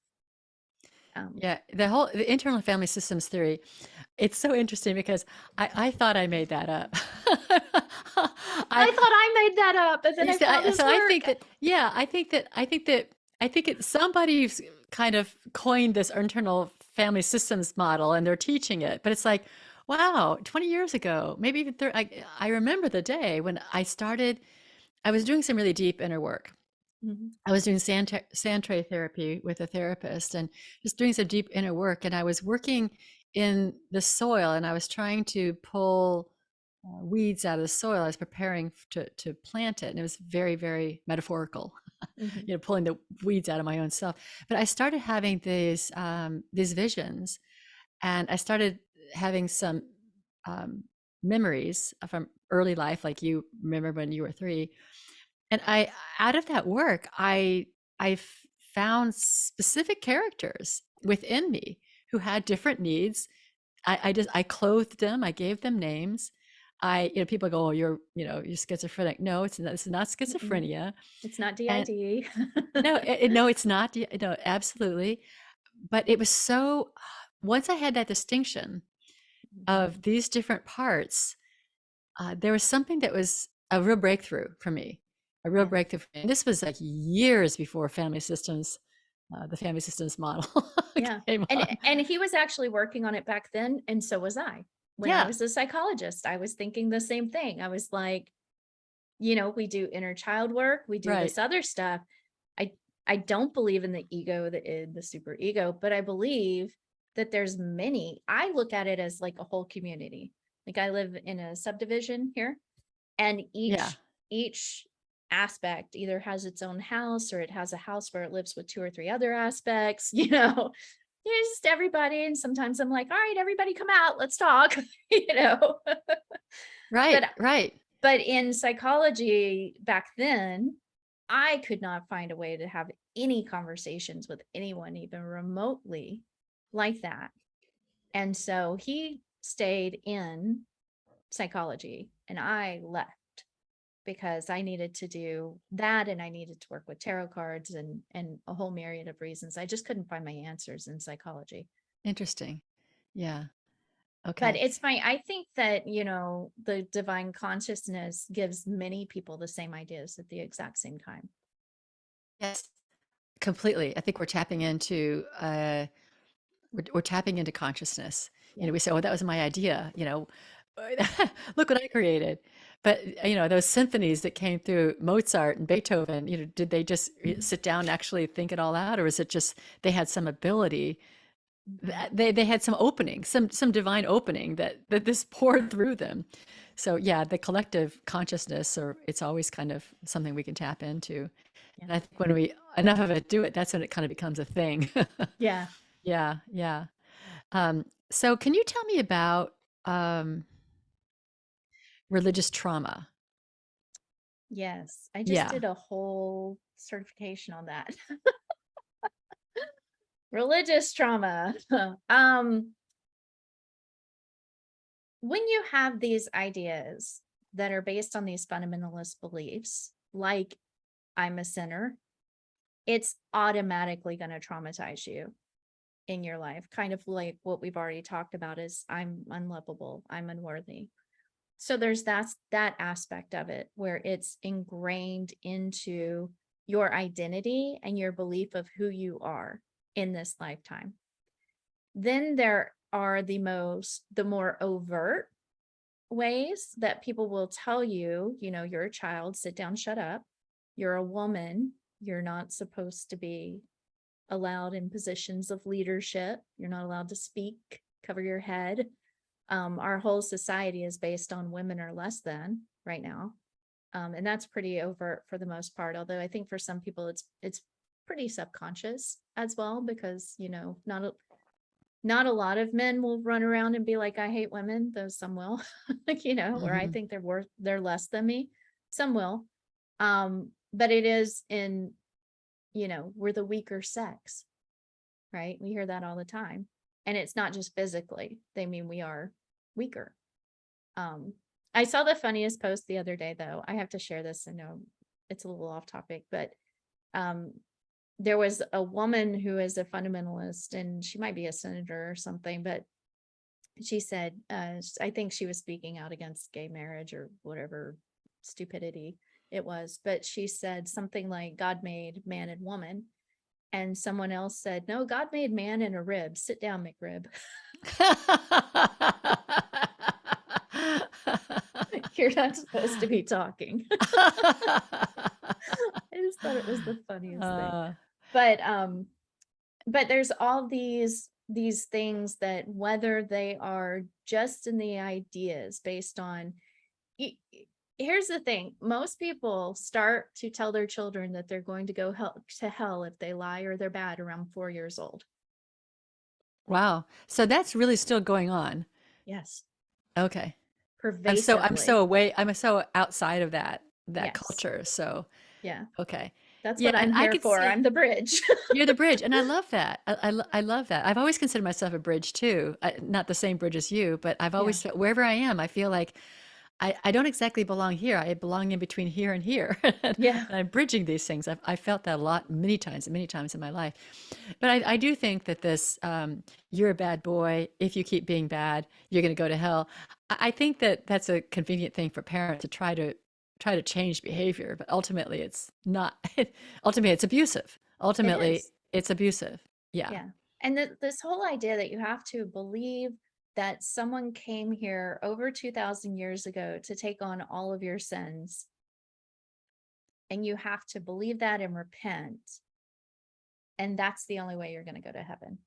Yeah. The internal family systems theory, it's so interesting because I thought I made that up. I I thought I made that up, but then You I see, found his so I think work. that, yeah, I think it somebody's kind of coined this internal family systems model and they're teaching it, but it's like, Wow, 20 years ago, maybe even 30. I remember the day when I was doing some really deep inner work. Mhm. I was doing sand tray therapy with a therapist and just doing some deep inner work. And I was working in the soil and I was trying to pull weeds out of the soil. I was preparing to plant it. And it was very, very metaphorical, Mhm. pulling the weeds out of my own self. But I started having these visions, and I started having some um, memories from early life, like you remember when you were 3. And out of that work, I found specific characters within me who had different needs. I clothed them. I gave them names. People go, "Oh, you're schizophrenic." No, it's not Mm-mm. schizophrenia. It's not And DID. no, it's not. No, absolutely. But it was so. Once I had that distinction of Mhm. these different parts, there was something that was a real breakthrough for me, a real Yeah. breakthrough. And this was like years before the family systems model Yeah. came And on. and he was actually working on it back then, and so was I. When I Yeah, was a psychologist, I was thinking the same thing. I was like, we do inner child work, we do right. this other stuff. I I don't believe in the ego, the id, the super ego, but I believe that there's many. I look at it as like a whole community. Like I live in a subdivision here, and Yeah, each aspect either has its own house or it has a house where it lives with two or three other aspects. Just everybody. And sometimes I'm like, all right, everybody come out, let's talk. you know but right, right. but in psychology back then, I could not find a way to have any conversations with anyone even remotely like that. And so he stayed in psychology and I left because I needed to do that and I needed to work with tarot cards and a whole myriad of reasons. I just couldn't find my answers in psychology. Interesting. Yeah. But Okay. it's my I think that, the divine consciousness gives many people the same ideas at the exact same time. Yes, completely. I think we're tapping into consciousness. Yeah. We say, "Oh, that was my idea." Look what I created. But those symphonies that came through Mozart and Beethoven, did they just Mhm. sit down and actually think it all out, or is it just they had some ability? Mhm. They had some opening, some divine opening that this poured through them. So yeah, the collective consciousness, or it's always kind of something we can tap into. Yeah. And I think when we enough of it do it, that's when it kind of becomes a thing. Yeah. Yeah, yeah. So can you tell me about um, religious trauma? Yes. I just Yeah. did a whole certification on that. Religious trauma. um when you have these ideas that are based on these fundamentalist beliefs, like I'm a sinner, it's automatically going to traumatize you in your life. Kind of like what we've already talked about is I'm unlovable, I'm unworthy. So there's that aspect of it where it's ingrained into your identity and your belief of who you are in this lifetime. Then there are the more overt ways that people will tell you, you're a child, sit down, shut up. You're a woman, you're not supposed to be allowed in positions of leadership. You're not allowed to speak, cover your head. Our whole society is based on women are less than right now. And that's pretty overt for the most part. Although I think for some people it's pretty subconscious as well, because not a lot of men will run around and be like, I hate women, though some will, or I Hmm. think they're less than me. Some will. But it is we're the weaker sex, right? We hear that all the time. And it's not just physically. They mean we are weaker. Um, I saw the funniest post the other day though. I have to share this. I know it's a little off topic, but um there was a woman who is a fundamentalist and she might be a senator or something, but she said, I think she was speaking out against gay marriage or whatever stupidity it was, but she said something like God made man and woman. And someone else said, no, God made man in a rib. Sit down, McRib. You're not supposed to be talking. I just thought it was the funniest thing. uh, But but there's all these things that whether they are just in the ideas based on here's the thing, most people start to tell their children that they're going to go to hell if they lie or they're bad around 4 years old. wow. So that's really still going on. Yes, Okay. I'm so pervasively. away. I'm so outside of that Yes. culture. So Yeah, okay. that's Yeah, what and I'm I here could for. see I'm the bridge. you're the bridge, and I love that. I love that. I've always considered myself a bridge too. Not the same bridge as you, but I've Yeah, always felt wherever I am, I feel like I don't exactly belong here. I belong in between here and here. And yeah, I'm bridging these things. I felt that a lot, many times in my life. But I do think that this, you're a bad boy. If you keep being bad, you're going to go to hell. I think that that's a convenient thing for parents to try to change behavior, but ultimately it's not. Ultimately, it's abusive. it Ultimately, is. it's abusive. Yeah. Yeah. And this whole idea that you have to believe that someone came here over 2000 years ago to take on all of your sins, and you have to believe that and repent, and that's the only way you're going to go to heaven.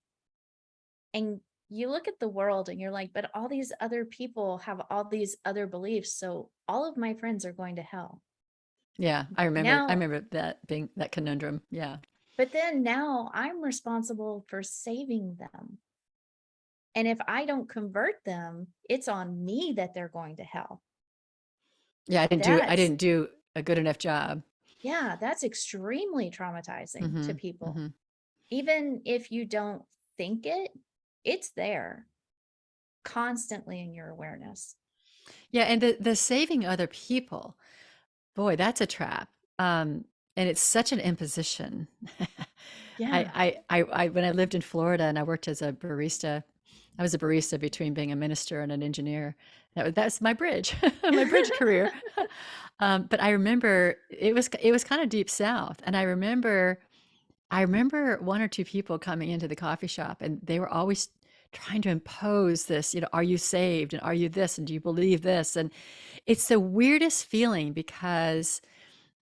And you look at the world and you're like, but all these other people have all these other beliefs, so all of my friends are going to hell. Yeah. I Now, remember that being that conundrum. Yeah. but then now I'm responsible for saving them. And if I don't convert them, it's on me that they're going to hell. Yeah. I That's, didn't do a good enough job. yeah, that's extremely traumatizing to Hmm. people. Hmm. Even if you don't think it, it's there constantly in your awareness. Yeah, and the saving other people, boy, that's a trap. And it's such an imposition. Yeah. When I lived in Florida and I worked as a barista, I was a barista between being a minister and an engineer. That's my bridge, my bridge career. But I remember it was kind of deep South, and I remember one or two people coming into the coffee shop, and they were always trying to impose this, are you saved? And are you this? And do you believe this? And it's the weirdest feeling because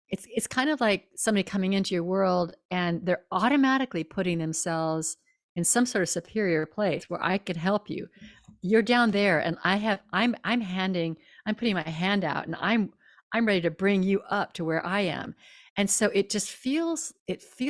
it's kind of like somebody coming into your world and they're automatically putting themselves in some sort of superior place where I can help you. You're down there and I'm putting my hand out and I'm ready to bring you up to where I am. And so it feels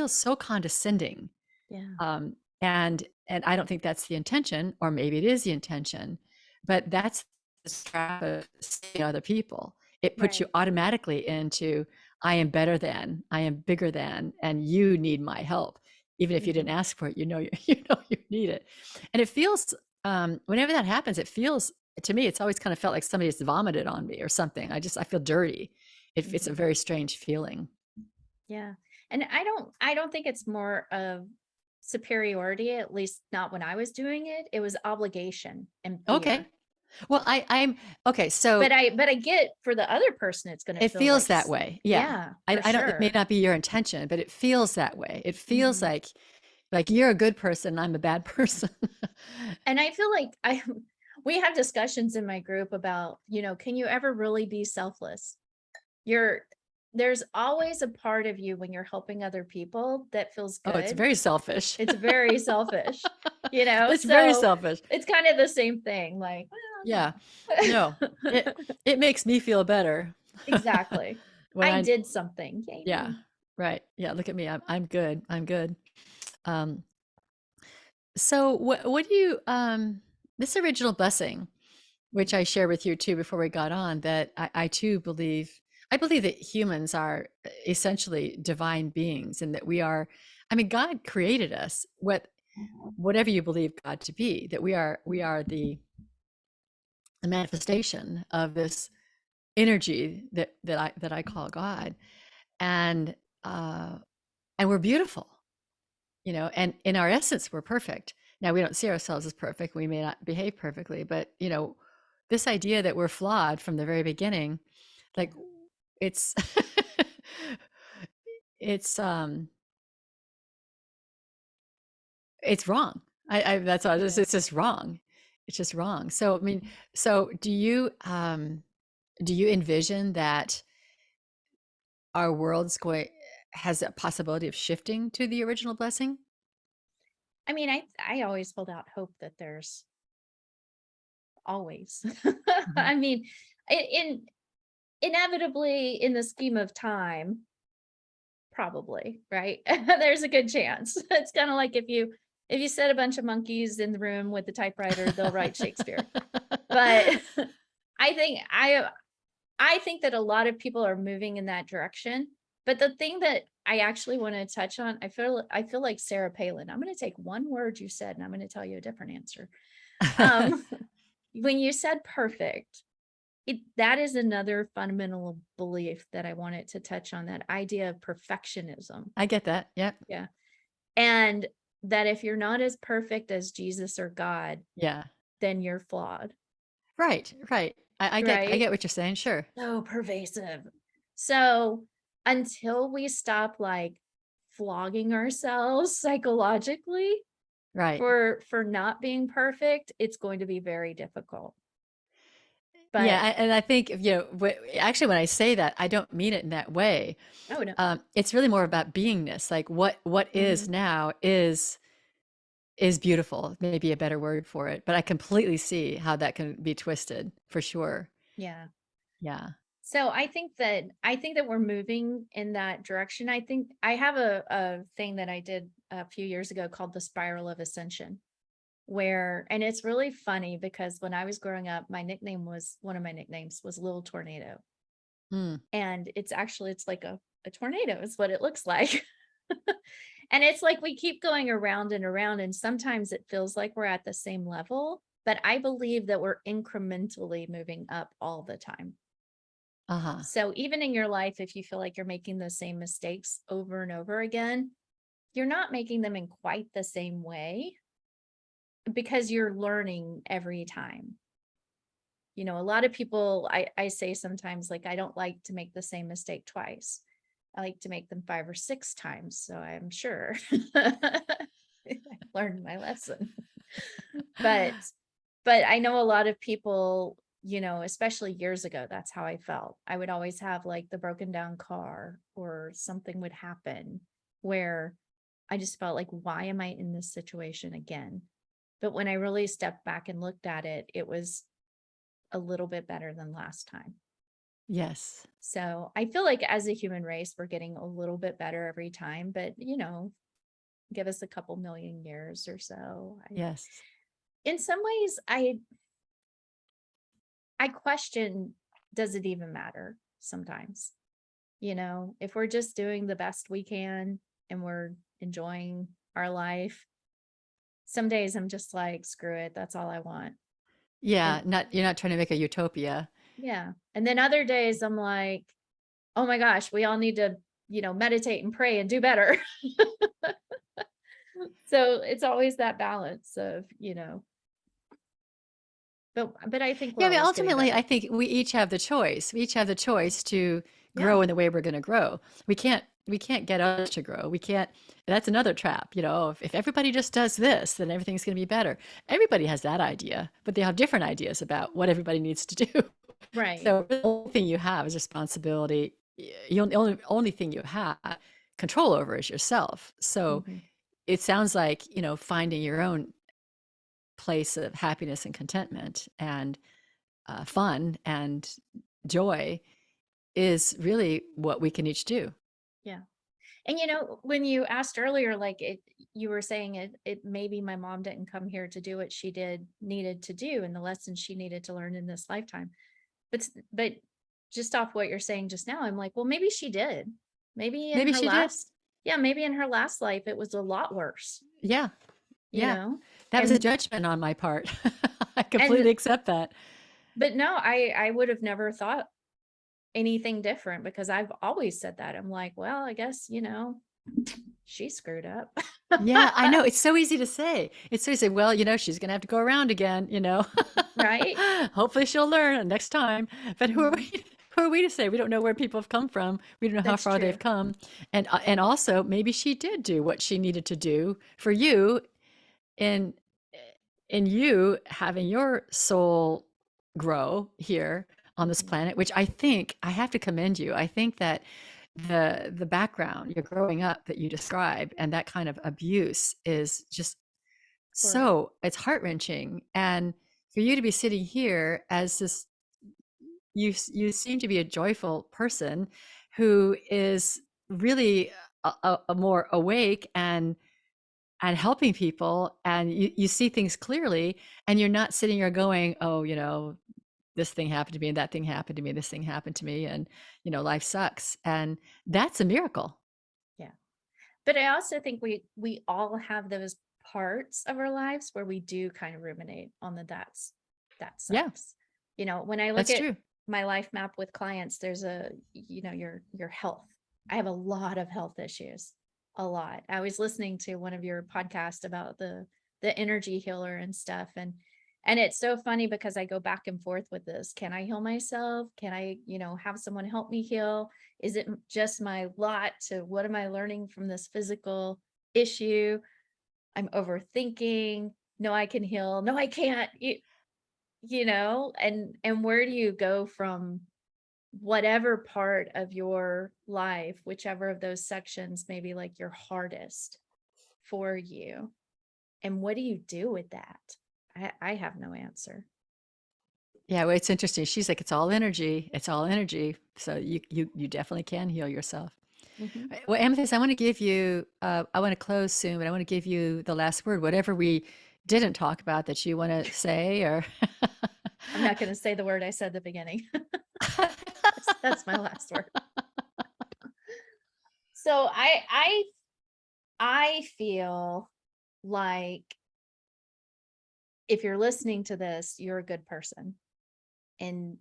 so condescending. Yeah. And I don't think that's the intention, or maybe it is the intention, but that's the trap of seeing other people. It puts you Right. automatically into I am better than, I am bigger than, and you need my help, even if you didn't Hmm. ask for it. You know you need it, and it feels whenever that happens, it feels to me it's always kind of felt like somebody has vomited on me or something. I feel dirty. It's a Hmm. very strange feeling. Yeah. And I don't think it's more of superiority, at least not when I was doing it. It was obligation and Okay, fear. well I'm okay. So But I get for the other person, it's gonna it feel feels like that way. Yeah. yeah, for I don't, it may sure. not be your intention, but it feels that way. It feels Mhm. like you're a good person and I'm a bad person. And I feel like I we have discussions in my group about, can you ever really be selfless? You're There's always a part of you when you're helping other people that feels Oh, it's good. very selfish. It's very selfish, It's very so selfish. it's kind of the same thing, like, Yeah. well, No. It no. it makes me feel better. Exactly. When I I did something. Yay yeah. me. Right. Yeah, look at me. I'm good. I'm good. Um so what do you this original blessing, which I shared with you too before we got on, that I too believe. I believe that humans are essentially divine beings, and that we are. I mean, God created us. Whatever you believe God to be, that we are the manifestation of this energy that I call God, and uh, and we're beautiful, and in our essence, we're perfect. Now we don't see ourselves as perfect. We may not behave perfectly, but this idea that we're flawed from the very beginning, like it's it's it's wrong. I that's all. It It's is. just wrong. It's just wrong. So I mean, so do you? do you envision that our world's going has a possibility of shifting to the original blessing? I mean, I always hold out hope that there's always. Mhm. I mean, in inevitably in the scheme of time, probably, right? There's a good chance. It's kind of like if you set a bunch of monkeys in the room with the typewriter, they'll write Shakespeare. But I think I think that a lot of people are moving in that direction. But the thing that I actually want to touch on, I feel like Sarah Palin. I'm going to take one word you said and I'm going to tell you a different answer. Um, when you said perfect, that is another fundamental belief that I wanted to touch on, that idea of perfectionism. I get that. Yep. Yeah. And that if you're not as perfect as Jesus or God, Yeah. then you're flawed, Right. Right. I right? get what you're saying. Sure. So pervasive. So until we stop like flogging ourselves psychologically Right. for not being perfect, it's going to be very difficult. Yeah. But And I think, actually, when I say that, I don't mean it in that way. oh no. It's really more about beingness. Like what is Mhm. now is beautiful, maybe a better word for it. But I completely see how that can be twisted for sure. Yeah. Yeah. So I think that we're moving in that direction. I think I have a thing that I did a few years ago called the spiral of ascension, where and it's really funny because when I was growing up, my nickname was one of my nicknames was Little Tornado. Mm. And it's like a tornado is what it looks like. And it's like we keep going around and around, and sometimes it feels like we're at the same level, but I believe that we're incrementally moving up all the time. Uh-huh. So even in your life, if you feel like you're making the same mistakes over and over again, you're not making them in quite the same way because you're learning every time. You know, a lot of people, I say sometimes, like, I don't like to make the same mistake twice. I like to make them 5 or 6 times. So I'm sure I learned my lesson. But I know a lot of people, you know, especially years ago, that's how I felt. I would always have like the broken down car or something would happen where I just felt like, why am I in this situation again? But when I really stepped back and looked at it, it was a little bit better than last time. Yes. So I feel like as a human race, we're getting a little bit better every time, but you know, give us a couple million years or so. Yes. In some ways, I question, does it even matter sometimes? You know, if we're just doing the best we can and we're enjoying our life, some days I'm just like, screw it, that's all I want. Yeah. And Not You're not trying to make a utopia. yeah. And then other days I'm like, oh my gosh, we all need to, you know, meditate and pray and do better. So it's always that balance of, you know, but I think we're Yeah, I mean, always getting ultimately, better. I think we each have the choice. We each have the choice to Yeah. grow in the way we're going to grow. We can't get others to grow. We can't. That's another trap. If everybody just does this, then everything's going to be better. Everybody has that idea, but they have different ideas about what everybody needs to do. Right. So the only thing you have is responsibility. The only thing you have control over is yourself. So Mhm. it sounds like, finding your own place of happiness and contentment and fun and joy is really what we can each do. Yeah. And you know, when you asked earlier, like you were saying it maybe my mom didn't come here to do what she needed to do and the lessons she needed to learn in this lifetime. But just off what you're saying just now, I'm like, well, maybe she did. Maybe in Maybe her she did. last, yeah, maybe in her last life it was a lot worse, Yeah. you Yeah. know? That was a And judgment on my part. I and completely accept that. but no, I would have never thought anything different because I've always said that. I'm like, well, I guess, you know, she screwed up. Yeah, I know. It's so easy to say. It's so easy to say, well, she's going to have to go around again. Right? Hopefully she'll learn next time. But who are Mhm. we? Who are we to say? We don't know where people have come from. We don't know how That's far they've true. come. And also maybe she did do what she needed to do for you in in you having your soul grow here on this Mhm. planet, which I think I have to commend you. I think that the background you're growing up that you describe and that kind of abuse is just Horrible. so it's heart-wrenching. And for you to be sitting here as this, you seem to be a joyful person who is really a more awake and helping people, and you see things clearly, and you're not sitting here going, oh, this thing happened to me and that thing happened to me, this thing happened to me, and life sucks. And that's a miracle. Yeah. But I also think we all have those parts of our lives where we do kind of ruminate on that Yeah, sucks. When I look that's at true. my life map with clients, there's your health. I have a lot of health issues. A lot. I was listening to one of your podcasts about the energy healer and stuff, and it's so funny because I go back and forth with this. Can I heal myself? Can I, have someone help me heal? Is it just my lot to what am I learning from this physical issue? I'm overthinking. No, I can heal. No, I can't. And where do you go from whatever part of your life, whichever of those sections maybe like your hardest for you? And what do you do with that? I have no answer. Yeah, well, it's interesting. She's like, it's all energy. It's all energy. So you definitely can heal yourself. Mhm. Well, Amethyst, I want to give you, I want to close soon, but I want to give you the last word, whatever we didn't talk about that you want to say, or I'm not going to say the word I said at the beginning. That's my last word. So I feel like if you're listening to this, you're a good person. And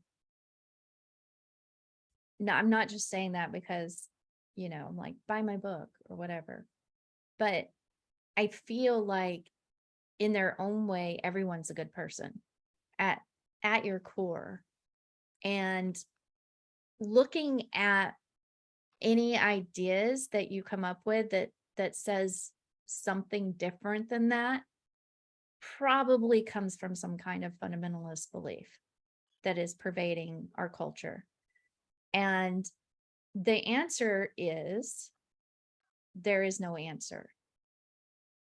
no, I'm not just saying that because, I'm like, buy my book or whatever. But I feel like in their own way, everyone's a good person at at your core. And looking at any ideas that you come up with that says something different than that probably comes from some kind of fundamentalist belief that is pervading our culture. And the answer is there is no answer.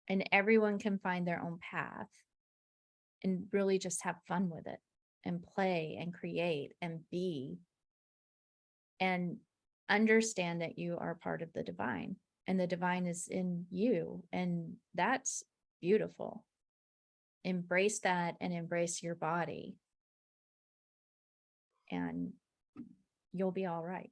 And everyone can find their own path and really just have fun with it and play and create and be and understand that you are part of the divine and the divine is in you. And that's beautiful. Embrace that and embrace your body, and you'll be all right.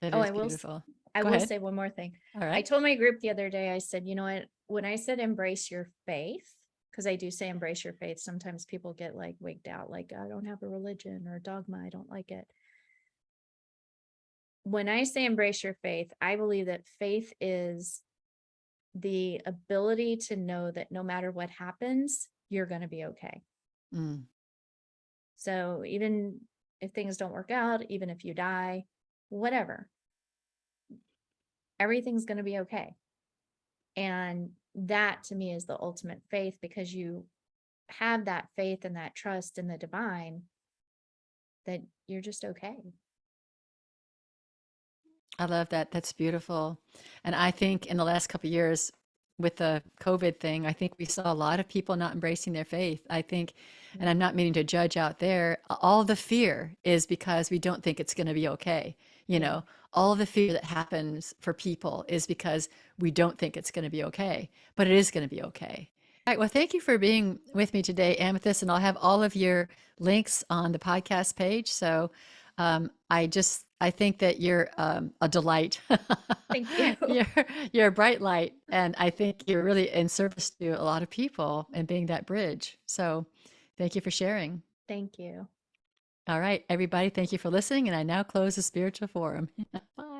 that Oh, is beautiful. I Go will ahead. say one more thing. All I right. told my group the other day, I said, you know what, when I said embrace your faith, because I do say embrace your faith, sometimes people get like wigged out, like I don't have a religion or a dogma, I don't like it. When I say embrace your faith, I believe that faith is the ability to know that no matter what happens, you're going to be okay. Mm. So even if things don't work out, even if you die, whatever, everything's going to be okay. And that to me is the ultimate faith, because you have that faith and that trust in the divine that you're just okay. I love that. That's beautiful. And I think in the last couple of years with the COVID thing, I think we saw a lot of people not embracing their faith. I think, and Yeah. I'm not meaning to judge out there, all the fear is because we don't think it's going to be okay. You Yeah. know, all the fear that happens for people is because we don't think it's going to be okay, but it is going to be okay. All right. Well, thank you for being with me today, Amethyst, and I'll have all of your links on the podcast page. So I think that you're a delight. Thank you. you're you're a bright light, and I think you're really in service to a lot of people and being that bridge. So, thank you for sharing. Thank you. All right, everybody, thank you for listening, and I now close the spiritual forum. Bye.